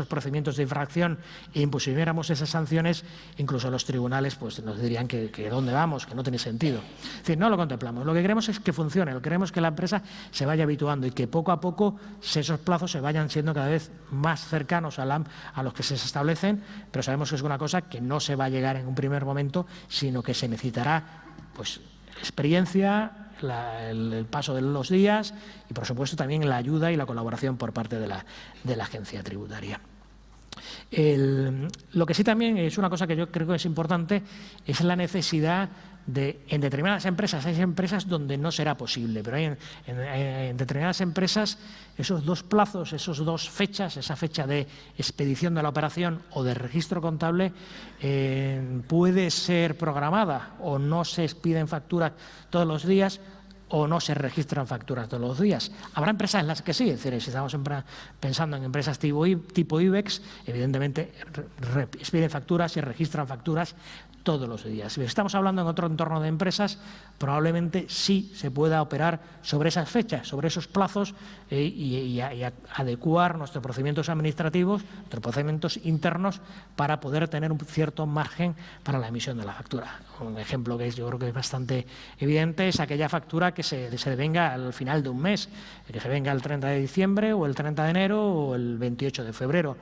procedimientos de infracción e impusiéramos esas sanciones, incluso los tribunales pues, nos dirían que dónde vamos, que no tiene sentido. Es decir, no lo contemplamos. Lo que queremos es que funcione, lo que queremos es que la empresa se vaya habituando y que poco a poco esos plazos se vayan siendo cada vez más cercanos a los que se establecen, pero sabemos que es una cosa que no se va a llegar en un primer momento, sino que se necesitará pues, experiencia, el paso de los días y, por supuesto, también la ayuda y la colaboración por parte de la agencia tributaria. Lo que sí también es una cosa que yo creo que es importante es la necesidad en determinadas empresas, hay empresas donde no será posible, pero hay en determinadas empresas esos 2 plazos, esas 2 fechas, esa fecha de expedición de la operación o de registro contable puede ser programada o no se expiden facturas todos los días o no se registran facturas todos los días. Habrá empresas en las que sí, es decir, si estamos pensando en empresas tipo IBEX, evidentemente expiden facturas y registran facturas todos los días. Si estamos hablando en otro entorno de empresas, probablemente sí se pueda operar sobre esas fechas, sobre esos plazos y adecuar nuestros procedimientos administrativos, nuestros procedimientos internos para poder tener un cierto margen para la emisión de la factura. Un ejemplo que yo creo que es bastante evidente es aquella factura que se devenga al final de un mes, que se venga el 30 de diciembre o el 30 de enero o el 28 de febrero.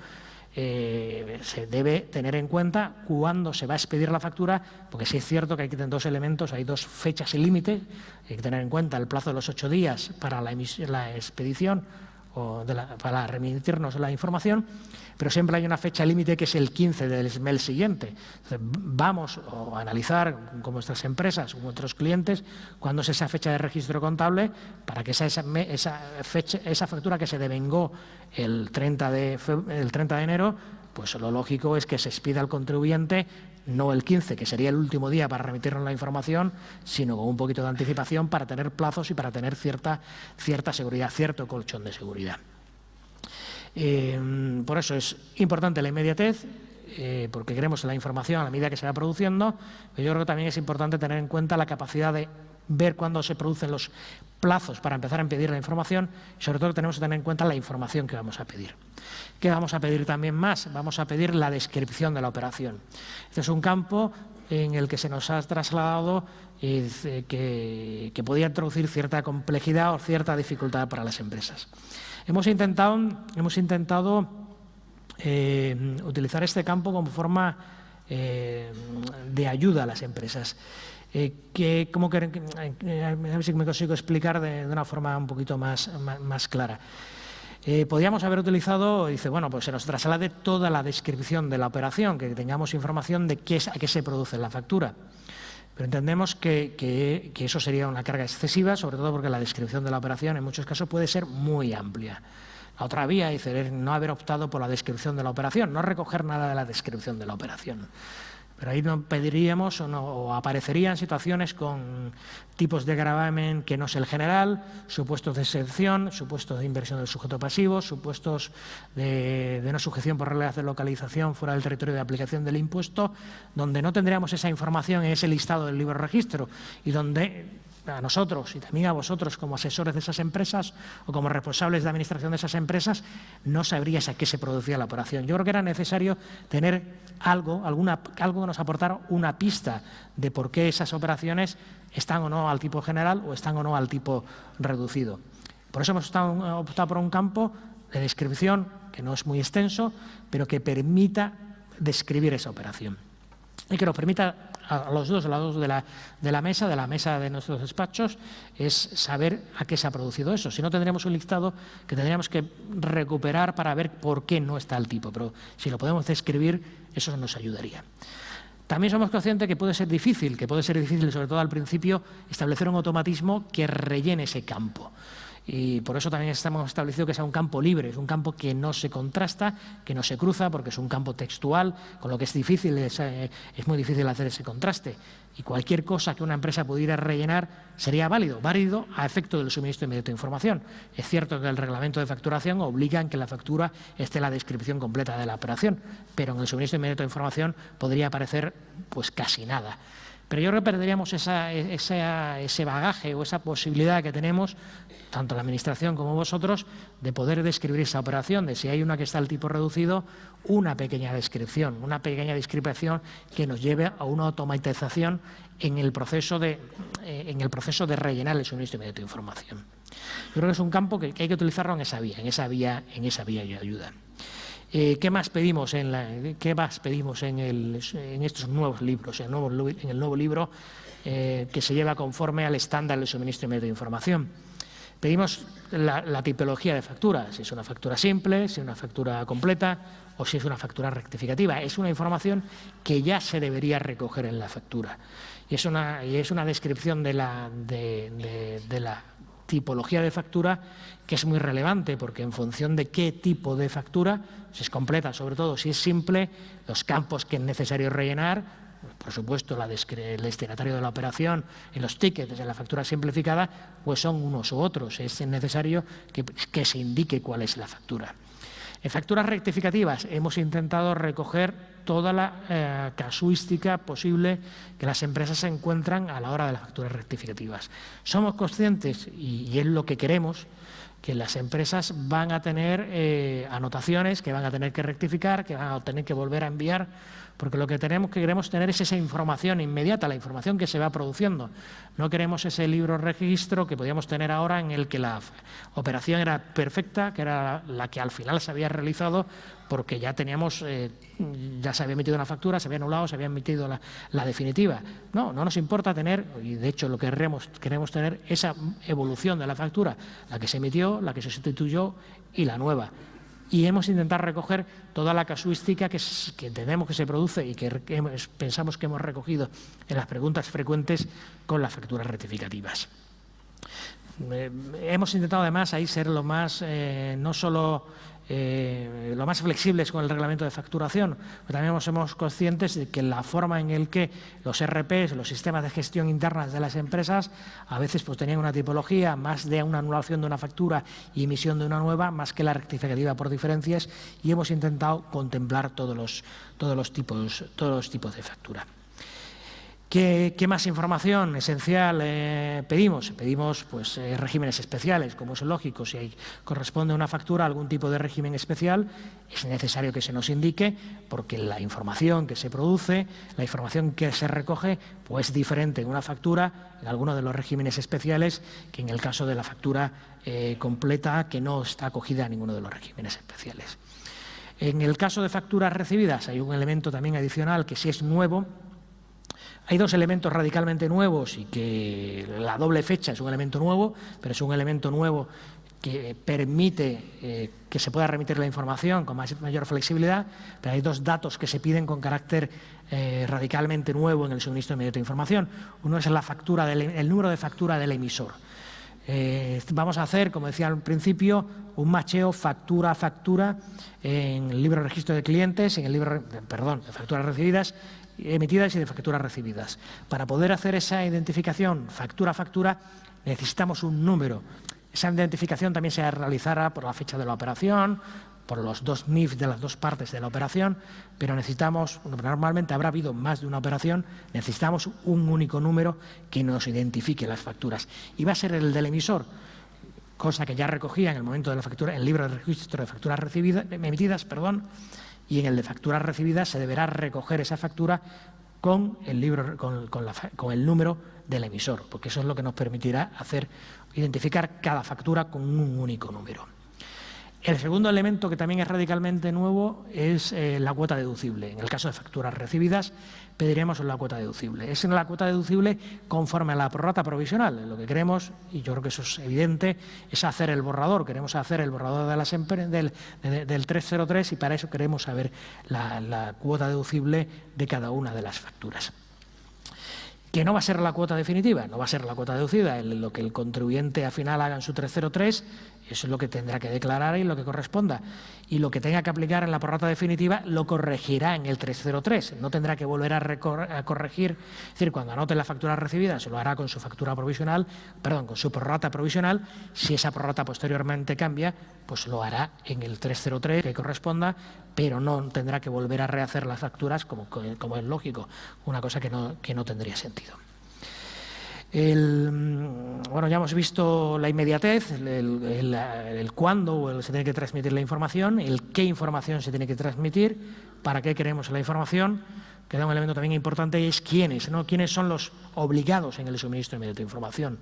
Se debe tener en cuenta cuándo se va a expedir la factura, porque sí es cierto que hay que tener 2 elementos, hay 2 fechas y límite, hay que tener en cuenta el plazo de los 8 días para la expedición o para remitirnos la información, pero siempre hay una fecha límite que es el 15 del mes siguiente. Entonces, vamos a analizar con nuestras empresas, con nuestros clientes, cuándo es esa fecha de registro contable para que esa factura que se devengó el 30 de enero, pues lo lógico es que se expida al contribuyente no el 15, que sería el último día para remitirnos la información, sino con un poquito de anticipación para tener plazos y para tener cierta seguridad, cierto colchón de seguridad. Por eso es importante la inmediatez, porque queremos la información a la medida que se va produciendo, pero yo creo que también es importante tener en cuenta la capacidad de ver cuándo se producen los plazos para empezar a pedir la información y sobre todo tenemos que tener en cuenta la información que vamos a pedir. ¿Qué vamos a pedir también más? Vamos a pedir la descripción de la operación. Este es un campo en el que se nos ha trasladado que podía introducir cierta complejidad o cierta dificultad para las empresas. Hemos intentado utilizar este campo como forma de ayuda a las empresas. A ver si me consigo explicar de una forma un poquito más clara. Podríamos haber utilizado, dice, bueno, pues se nos traslade toda la descripción de la operación, que tengamos información de a qué se produce la factura. Pero entendemos que eso sería una carga excesiva, sobre todo porque la descripción de la operación en muchos casos puede ser muy amplia. La otra vía, dice, es no haber optado por la descripción de la operación, no recoger nada de la descripción de la operación. Pero ahí no pediríamos o aparecerían situaciones con tipos de gravamen que no es el general, supuestos de exención, supuestos de inversión del sujeto pasivo, supuestos de no sujeción por reglas de localización fuera del territorio de aplicación del impuesto, donde no tendríamos esa información en ese listado del libro de registro y donde a nosotros y también a vosotros como asesores de esas empresas o como responsables de administración de esas empresas no sabríais a qué se producía la operación. Yo creo que era necesario tener algo que nos aportara una pista de por qué esas operaciones están o no al tipo general o están o no al tipo reducido. Por eso hemos optado por un campo de descripción que no es muy extenso, pero que permita describir esa operación y que nos permita a los dos lados de la mesa de nuestros despachos, es saber a qué se ha producido eso. Si no, tendríamos un listado que tendríamos que recuperar para ver por qué no está el tipo, pero si lo podemos describir, eso nos ayudaría. También somos conscientes que puede ser difícil sobre todo al principio, establecer un automatismo que rellene ese campo. Y por eso también hemos establecido que sea un campo libre, es un campo que no se contrasta, que no se cruza, porque es un campo textual, con lo que es muy difícil hacer ese contraste. Y cualquier cosa que una empresa pudiera rellenar sería válido a efecto del suministro inmediato de información. Es cierto que el reglamento de facturación obliga en que la factura esté la descripción completa de la operación, pero en el suministro inmediato de información podría aparecer pues casi nada. Pero yo creo que perderíamos ese bagaje o esa posibilidad que tenemos, tanto la Administración como vosotros, de poder describir esa operación, de si hay una que está al tipo reducido, una pequeña descripción que nos lleve a una automatización en el proceso de rellenar el suministro inmediato de información. Yo creo que es un campo que hay que utilizarlo en esa vía de ayuda. ¿Qué más pedimos en estos nuevos libros, en el nuevo libro que se lleva conforme al estándar del suministro inmediato de información? Pedimos la tipología de factura, si es una factura simple, si es una factura completa o si es una factura rectificativa. Es una información que ya se debería recoger en la factura y es una descripción de la tipología de factura que es muy relevante, porque en función de qué tipo de factura, si es completa, sobre todo si es simple, los campos que es necesario rellenar, por supuesto el destinatario de la operación y los tickets de la factura simplificada, pues son unos u otros. Es necesario que se indique cuál es la factura. En facturas rectificativas hemos intentado recoger toda la casuística posible que las empresas se encuentran a la hora de las facturas rectificativas. Somos conscientes, y es lo que queremos, que las empresas van a tener anotaciones que van a tener que rectificar, que van a tener que volver a enviar, porque lo que queremos tener es esa información inmediata, la información que se va produciendo. No queremos ese libro registro que podíamos tener ahora en el que la operación era perfecta, que era la que al final se había realizado, porque ya teníamos, ya se había emitido una factura, se había anulado, se había emitido la definitiva. No nos importa tener, y de hecho lo que queremos tener esa evolución de la factura, la que se emitió, la que se sustituyó y la nueva. Y hemos intentado recoger toda la casuística que entendemos que se produce y que pensamos que hemos recogido en las preguntas frecuentes con las facturas rectificativas. Hemos intentado además ahí ser lo más, no solo lo más flexibles con el reglamento de facturación, pero también somos conscientes de que la forma en la que los ERPs, los sistemas de gestión internas de las empresas, a veces pues tenían una tipología más de una anulación de una factura y emisión de una nueva, más que la rectificativa por diferencias, y hemos intentado contemplar todos los tipos de factura. ¿Qué más información esencial pedimos? Pedimos pues, regímenes especiales, como es lógico. Si corresponde a una factura a algún tipo de régimen especial, es necesario que se nos indique, porque la información que se produce, la información que se recoge, pues es diferente en una factura, en alguno de los regímenes especiales, que en el caso de la factura completa, que no está acogida a ninguno de los regímenes especiales. En el caso de facturas recibidas, hay un elemento también adicional que sí es nuevo. Hay dos elementos radicalmente nuevos y que la doble fecha es un elemento nuevo, pero es un elemento nuevo que permite que se pueda remitir la información con mayor flexibilidad, pero hay dos datos que se piden con carácter radicalmente nuevo en el suministro inmediato de información. Uno es el número de factura del emisor. Vamos a hacer, como decía al principio, un macheo factura a factura en el libro de registro de clientes, en el libro, de facturas recibidas, emitidas y de facturas recibidas. Para poder hacer esa identificación factura a factura necesitamos un número. Esa identificación también se realizará por la fecha de la operación, por los dos NIF de las dos partes de la operación, pero necesitamos, normalmente habrá habido más de una operación, necesitamos un único número que nos identifique las facturas. Y va a ser el del emisor, cosa que ya recogía en el momento de la factura, en el libro de registro de facturas emitidas, y en el de facturas recibidas se deberá recoger esa factura con el número del emisor, porque eso es lo que nos permitirá identificar cada factura con un único número. El segundo elemento, que también es radicalmente nuevo, es la cuota deducible. En el caso de facturas recibidas, pediremos la cuota deducible. Es la cuota deducible conforme a la prorrata provisional. Lo que queremos, y yo creo que eso es evidente, es hacer el borrador. Queremos hacer el borrador del 303 y para eso queremos saber la cuota deducible de cada una de las facturas. Que no va a ser la cuota definitiva, no va a ser la cuota deducida, lo que el contribuyente al final haga en su 303, eso es lo que tendrá que declarar y lo que corresponda. Y lo que tenga que aplicar en la prorrata definitiva lo corregirá en el 303, no tendrá que volver a corregir, es decir, cuando anote la factura recibida se lo hará con su factura provisional, con su prorrata provisional. Si esa prorrata posteriormente cambia, pues lo hará en el 303 que corresponda, pero no tendrá que volver a rehacer las facturas como es lógico, una cosa que no tendría sentido. Ya hemos visto la inmediatez, el cuándo se tiene que transmitir la información, el qué información se tiene que transmitir, para qué queremos la información. Queda un elemento también importante y es quiénes son los obligados en el suministro inmediato de información.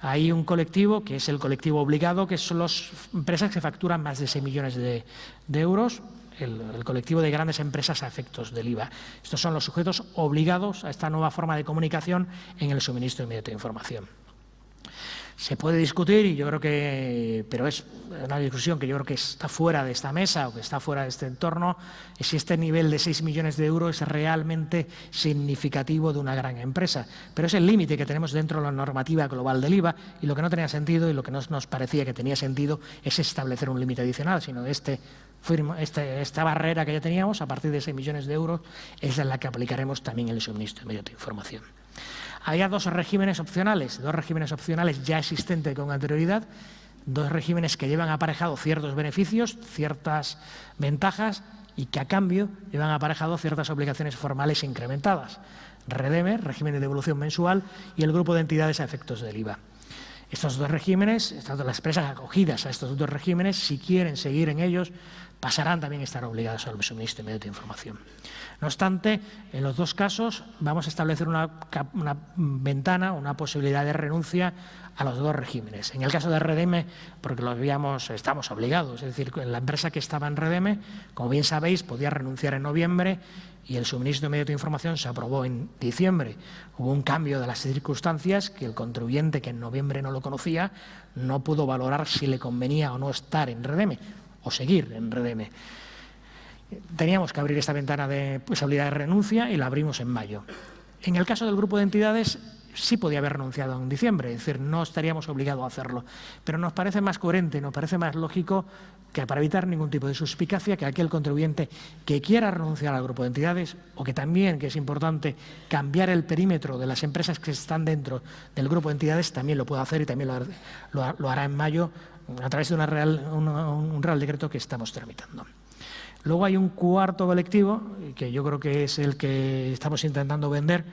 Hay un colectivo que es el colectivo obligado, que son las empresas que facturan más de 6 millones de euros. El colectivo de grandes empresas a efectos del IVA. Estos son los sujetos obligados a esta nueva forma de comunicación en el suministro inmediato de información. Se puede discutir, pero es una discusión que yo creo que está fuera de esta mesa o que está fuera de este entorno, es si este nivel de 6 millones de euros es realmente significativo de una gran empresa. Pero es el límite que tenemos dentro de la normativa global del IVA, y lo que no tenía sentido y lo que nos parecía que tenía sentido es establecer un límite adicional, sino esta barrera que ya teníamos, a partir de 6 millones de euros, es la que aplicaremos también en el suministro inmediato de información. Había dos regímenes opcionales ya existentes con anterioridad, dos regímenes que llevan aparejados ciertos beneficios, ciertas ventajas, y que a cambio llevan aparejados ciertas obligaciones formales incrementadas. REDEME, régimen de devolución mensual, y el grupo de entidades a efectos del IVA. Estos dos regímenes, las empresas acogidas a estos dos regímenes, si quieren seguir en ellos, pasarán también a estar obligadas al suministro inmediato de información. No obstante, en los dos casos vamos a establecer una ventana, una posibilidad de renuncia a los dos regímenes. En el caso de REDEME, porque estamos obligados, es decir, la empresa que estaba en REDEME, como bien sabéis, podía renunciar en noviembre y el suministro inmediato de información se aprobó en diciembre. Hubo un cambio de las circunstancias que el contribuyente, que en noviembre no lo conocía, no pudo valorar si le convenía o no estar en REDEME o seguir en REDEME. Teníamos que abrir esta ventana de posibilidad de renuncia y la abrimos en mayo. En el caso del grupo de entidades, sí podía haber renunciado en diciembre, es decir, no estaríamos obligados a hacerlo. Pero nos parece más coherente, nos parece más lógico que, para evitar ningún tipo de suspicacia, que aquel contribuyente que quiera renunciar al grupo de entidades, o que también, que es importante, cambiar el perímetro de las empresas que están dentro del grupo de entidades, también lo puede hacer y también lo hará en mayo a través de un Real Decreto que estamos tramitando. Luego hay un cuarto colectivo, que yo creo que es el que estamos intentando vender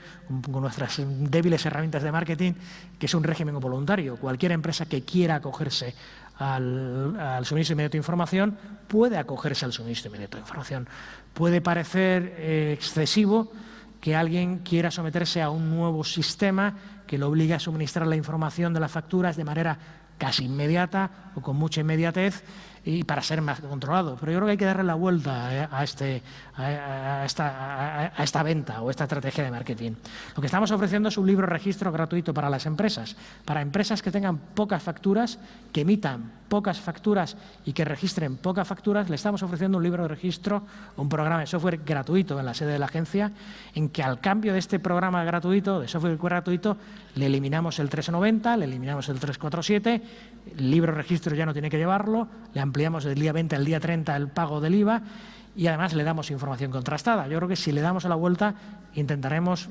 con nuestras débiles herramientas de marketing, que es un régimen voluntario. Cualquier empresa que quiera acogerse al suministro inmediato de información puede acogerse al suministro inmediato de información. Puede parecer excesivo que alguien quiera someterse a un nuevo sistema que lo obligue a suministrar la información de las facturas de manera casi inmediata o con mucha inmediatez y para ser más controlado. Pero yo creo que hay que darle la vuelta a esta venta o esta estrategia de marketing. Lo que estamos ofreciendo es un libro registro gratuito para las empresas. Para empresas que tengan pocas facturas, que emitan pocas facturas y que registren pocas facturas, le estamos ofreciendo un libro de registro, un programa de software gratuito en la sede de la agencia, en que al cambio de este programa gratuito, de software gratuito, le eliminamos el 390, le eliminamos el 347, el libro de registro ya no tiene que llevarlo, le ampliamos del día 20 al día 30 el pago del IVA y además le damos información contrastada. Yo creo que si le damos a la vuelta encontraremos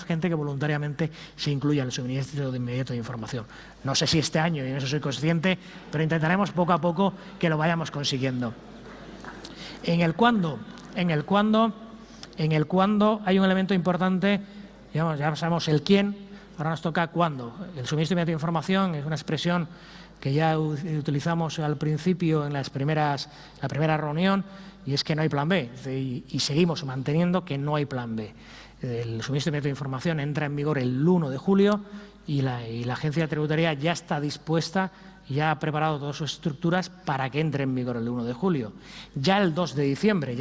gente que voluntariamente se incluya en el suministro de inmediato de información. No sé si este año, y en eso soy consciente, pero intentaremos poco a poco que lo vayamos consiguiendo. En el cuándo hay un elemento importante, digamos, ya sabemos el quién, ahora nos toca cuándo. El suministro inmediato de información es una expresión que ya utilizamos al principio en la primera reunión, y es que no hay plan B, y seguimos manteniendo que no hay plan B. El suministro inmediato de información entra en vigor el 1 de julio y la agencia tributaria ya está dispuesta, ya ha preparado todas sus estructuras para que entre en vigor el 1 de julio. Ya el 2 de diciembre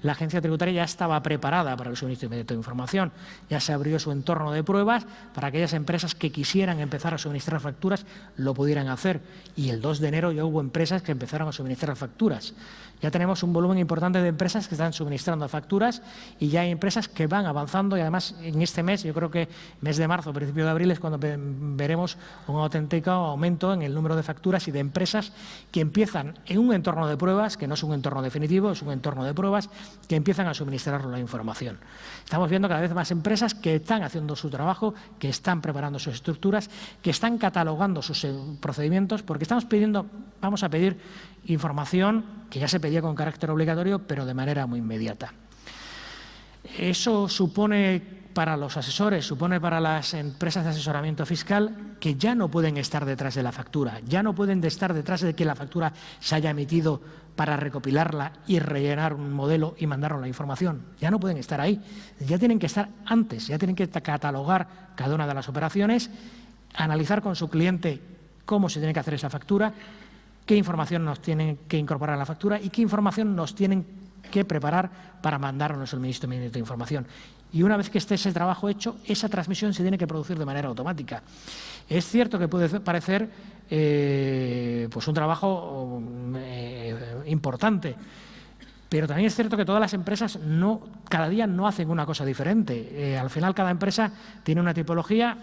la agencia tributaria ya estaba preparada para el suministro inmediato de información. Ya se abrió su entorno de pruebas para aquellas empresas que quisieran empezar a suministrar facturas lo pudieran hacer. Y el 2 de enero ya hubo empresas que empezaron a suministrar facturas. Ya tenemos un volumen importante de empresas que están suministrando facturas y ya hay empresas que van avanzando, y además en este mes, yo creo que mes de marzo, principio de abril, es cuando veremos un auténtico aumento en el número de facturas y de empresas que empiezan en un entorno de pruebas, que no es un entorno definitivo, es un entorno de pruebas, que empiezan a suministrar la información. Estamos viendo cada vez más empresas que están haciendo su trabajo, que están preparando sus estructuras, que están catalogando sus procedimientos, porque vamos a pedir información que ya se pedía con carácter obligatorio, pero de manera muy inmediata. Eso supone para los asesores, supone para las empresas de asesoramiento fiscal que ya no pueden estar detrás de la factura, ya no pueden estar detrás de que la factura se haya emitido para recopilarla y rellenar un modelo y mandarnos la información. Ya no pueden estar ahí, ya tienen que estar antes, ya tienen que catalogar cada una de las operaciones, analizar con su cliente cómo se tiene que hacer esa factura, qué información nos tienen que incorporar a la factura y qué información nos tienen que preparar para mandarnos el ministro inmediato de información. Y una vez que esté ese trabajo hecho, esa transmisión se tiene que producir de manera automática. Es cierto que puede parecer pues un trabajo importante, pero también es cierto que todas las empresas cada día no hacen una cosa diferente. Al final cada empresa tiene una tipología,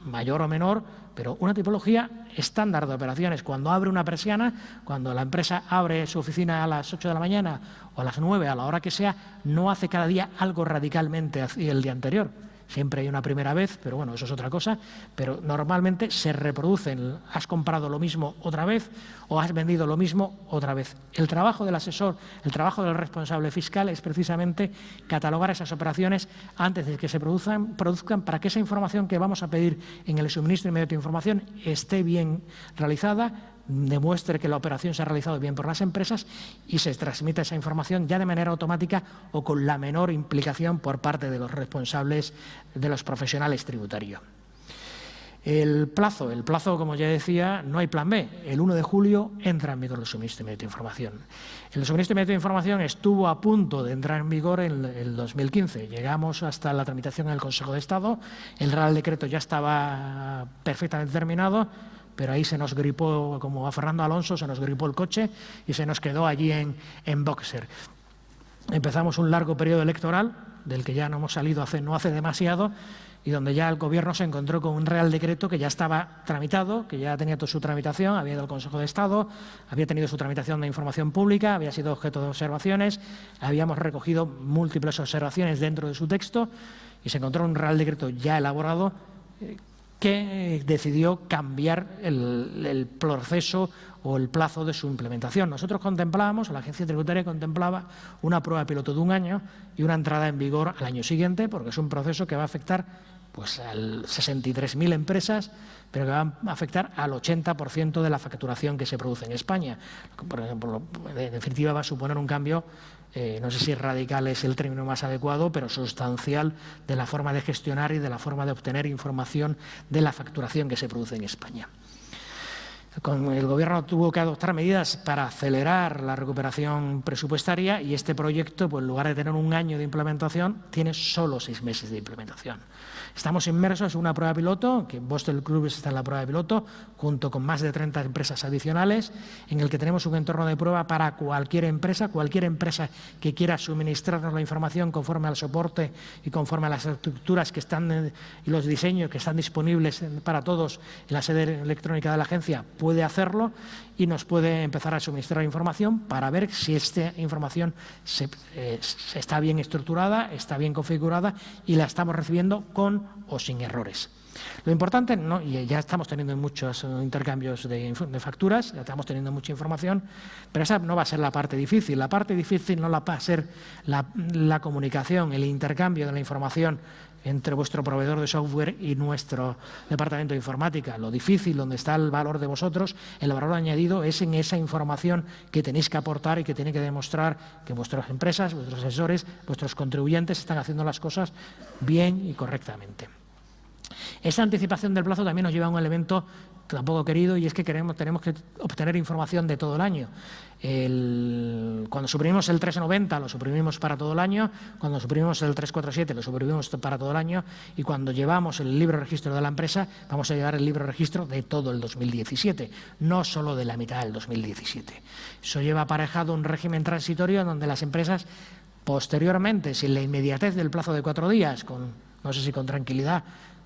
mayor o menor, pero una tipología estándar de operaciones. Cuando abre una persiana, cuando la empresa abre su oficina a las 8 de la mañana o a las 9, a la hora que sea, no hace cada día algo radicalmente hacia el día anterior. Siempre hay una primera vez, pero bueno, eso es otra cosa, pero normalmente se reproducen. Has comprado lo mismo otra vez o has vendido lo mismo otra vez. El trabajo del asesor, el trabajo del responsable fiscal es precisamente catalogar esas operaciones antes de que se produzcan para que esa información que vamos a pedir en el suministro inmediato de información esté bien realizada, demuestre que la operación se ha realizado bien por las empresas y se transmita esa información ya de manera automática o con la menor implicación por parte de los responsables, de los profesionales tributarios. El plazo, como ya decía, no hay plan B. El 1 de julio entra en vigor el suministro inmediato de información. El suministro inmediato de información estuvo a punto de entrar en vigor en el 2015. Llegamos hasta la tramitación en el Consejo de Estado. El Real Decreto ya estaba perfectamente terminado, pero ahí se nos gripó, como a Fernando Alonso, se nos gripó el coche y se nos quedó allí en boxer. empezamos un largo periodo electoral, del que ya no hemos salido no hace demasiado, y donde ya el Gobierno se encontró con un Real Decreto que ya estaba tramitado, que ya tenía toda su tramitación, había ido al Consejo de Estado, había tenido su tramitación de información pública, había sido objeto de observaciones, habíamos recogido múltiples observaciones dentro de su texto y se encontró un Real Decreto ya elaborado que decidió cambiar el proceso o el plazo de su implementación. Nosotros contemplábamos, la Agencia Tributaria contemplaba una prueba piloto de 1 año y una entrada en vigor al año siguiente, porque es un proceso que va a afectar pues, a 63.000 empresas, pero que va a afectar al 80% de la facturación que se produce en España. Por ejemplo, en definitiva va a suponer un cambio, no sé si radical es el término más adecuado, pero sustancial de la forma de gestionar y de la forma de obtener información de la facturación que se produce en España. El Gobierno tuvo que adoptar medidas para acelerar la recuperación presupuestaria y este proyecto, pues, en lugar de tener 1 año de implementación, tiene solo 6 meses de implementación. Estamos inmersos en una prueba piloto, que Boston Club está en la prueba de piloto, junto con más de 30 empresas adicionales, en el que tenemos un entorno de prueba para cualquier empresa que quiera suministrarnos la información conforme al soporte y conforme a las estructuras que están y los diseños que están disponibles para todos en la sede electrónica de la agencia, puede hacerlo y nos puede empezar a suministrar información para ver si esta información está bien estructurada, está bien configurada y la estamos recibiendo con o sin errores. Lo importante, y ya estamos teniendo muchos intercambios de facturas, ya estamos teniendo mucha información, pero esa no va a ser la parte difícil. La parte difícil no va a ser la comunicación, el intercambio de la información entre vuestro proveedor de software y nuestro departamento de informática. Lo difícil, donde está el valor de vosotros, el valor añadido es en esa información que tenéis que aportar y que tiene que demostrar que vuestras empresas, vuestros asesores, vuestros contribuyentes están haciendo las cosas bien y correctamente. Esa anticipación del plazo también nos lleva a un elemento tampoco querido, y es que tenemos que obtener información de todo el año. Cuando suprimimos el 390 lo suprimimos para todo el año, cuando suprimimos el 347 lo suprimimos para todo el año, y cuando llevamos el libro registro de la empresa vamos a llevar el libro registro de todo el 2017, no solo de la mitad del 2017. Eso lleva aparejado un régimen transitorio donde las empresas posteriormente, sin la inmediatez del plazo de 4 días, no sé si con tranquilidad,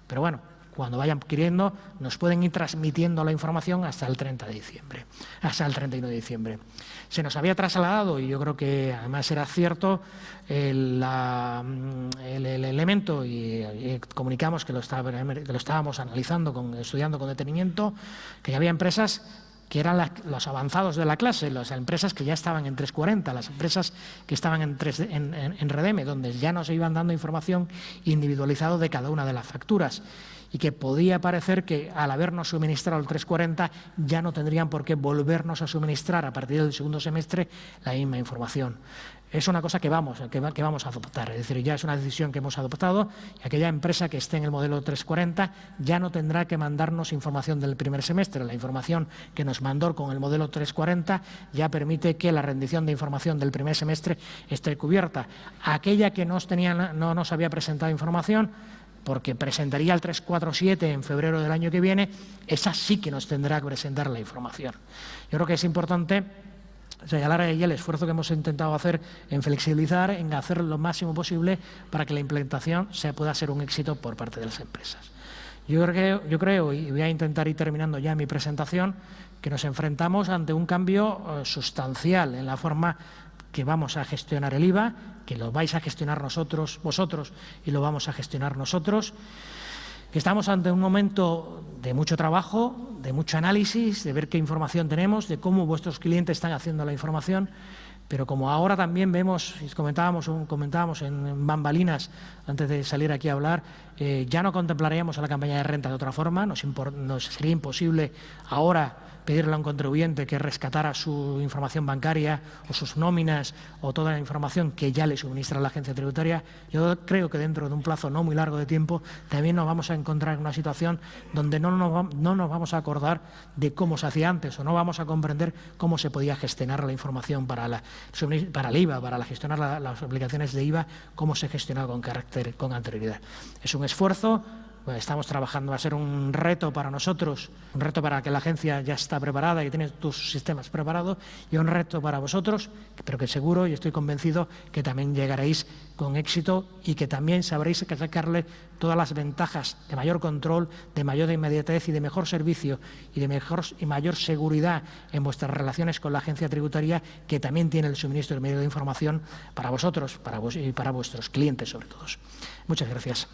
pero bueno, cuando vayan adquiriendo, nos pueden ir transmitiendo la información hasta el 30 de diciembre, hasta el 31 de diciembre. Se nos había trasladado, y yo creo que además era cierto, el elemento, y comunicamos que lo estábamos analizando, estudiando con detenimiento, que había empresas que eran los avanzados de la clase, las empresas que ya estaban en 340, las empresas que estaban en Redeme, donde ya nos iban dando información individualizada de cada una de las facturas, y que podía parecer que al habernos suministrado el 340 ya no tendrían por qué volvernos a suministrar a partir del segundo semestre la misma información. Es una cosa que vamos a adoptar, es decir, ya es una decisión que hemos adoptado, y aquella empresa que esté en el modelo 340 ya no tendrá que mandarnos información del primer semestre. La información que nos mandó con el modelo 340 ya permite que la rendición de información del primer semestre esté cubierta. Aquella que no nos había presentado información, porque presentaría el 347 en febrero del año que viene, esa sí que nos tendrá que presentar la información. Yo creo que es importante señalar ahí el esfuerzo que hemos intentado hacer en flexibilizar, en hacer lo máximo posible para que la implementación pueda ser un éxito por parte de las empresas. Yo creo, y voy a intentar ir terminando ya mi presentación, que nos enfrentamos ante un cambio sustancial en la forma que vamos a gestionar el IVA, que lo vais a gestionar vosotros, y lo vamos a gestionar nosotros. Estamos ante un momento de mucho trabajo, de mucho análisis, de ver qué información tenemos, de cómo vuestros clientes están haciendo la información, pero como ahora también vemos, y comentábamos en bambalinas antes de salir aquí a hablar, ya no contemplaríamos a la campaña de renta de otra forma, nos sería imposible ahora pedirle a un contribuyente que rescatara su información bancaria o sus nóminas o toda la información que ya le suministra la agencia tributaria. Yo creo que dentro de un plazo no muy largo de tiempo también nos vamos a encontrar en una situación donde no nos vamos a acordar de cómo se hacía antes, o no vamos a comprender cómo se podía gestionar la información para el IVA, para gestionar las obligaciones de IVA, cómo se gestionaba con anterioridad. Es un esfuerzo Estamos trabajando, va a ser un reto para nosotros, un reto para que la agencia ya está preparada y tiene tus sistemas preparados, y un reto para vosotros, pero que seguro y estoy convencido que también llegaréis con éxito y que también sabréis sacarle todas las ventajas de mayor control, de mayor inmediatez y de mejor servicio y de mejor y mayor seguridad en vuestras relaciones con la agencia tributaria, que también tiene el suministro de medios de información para vosotros y para vuestros clientes sobre todo. Muchas gracias.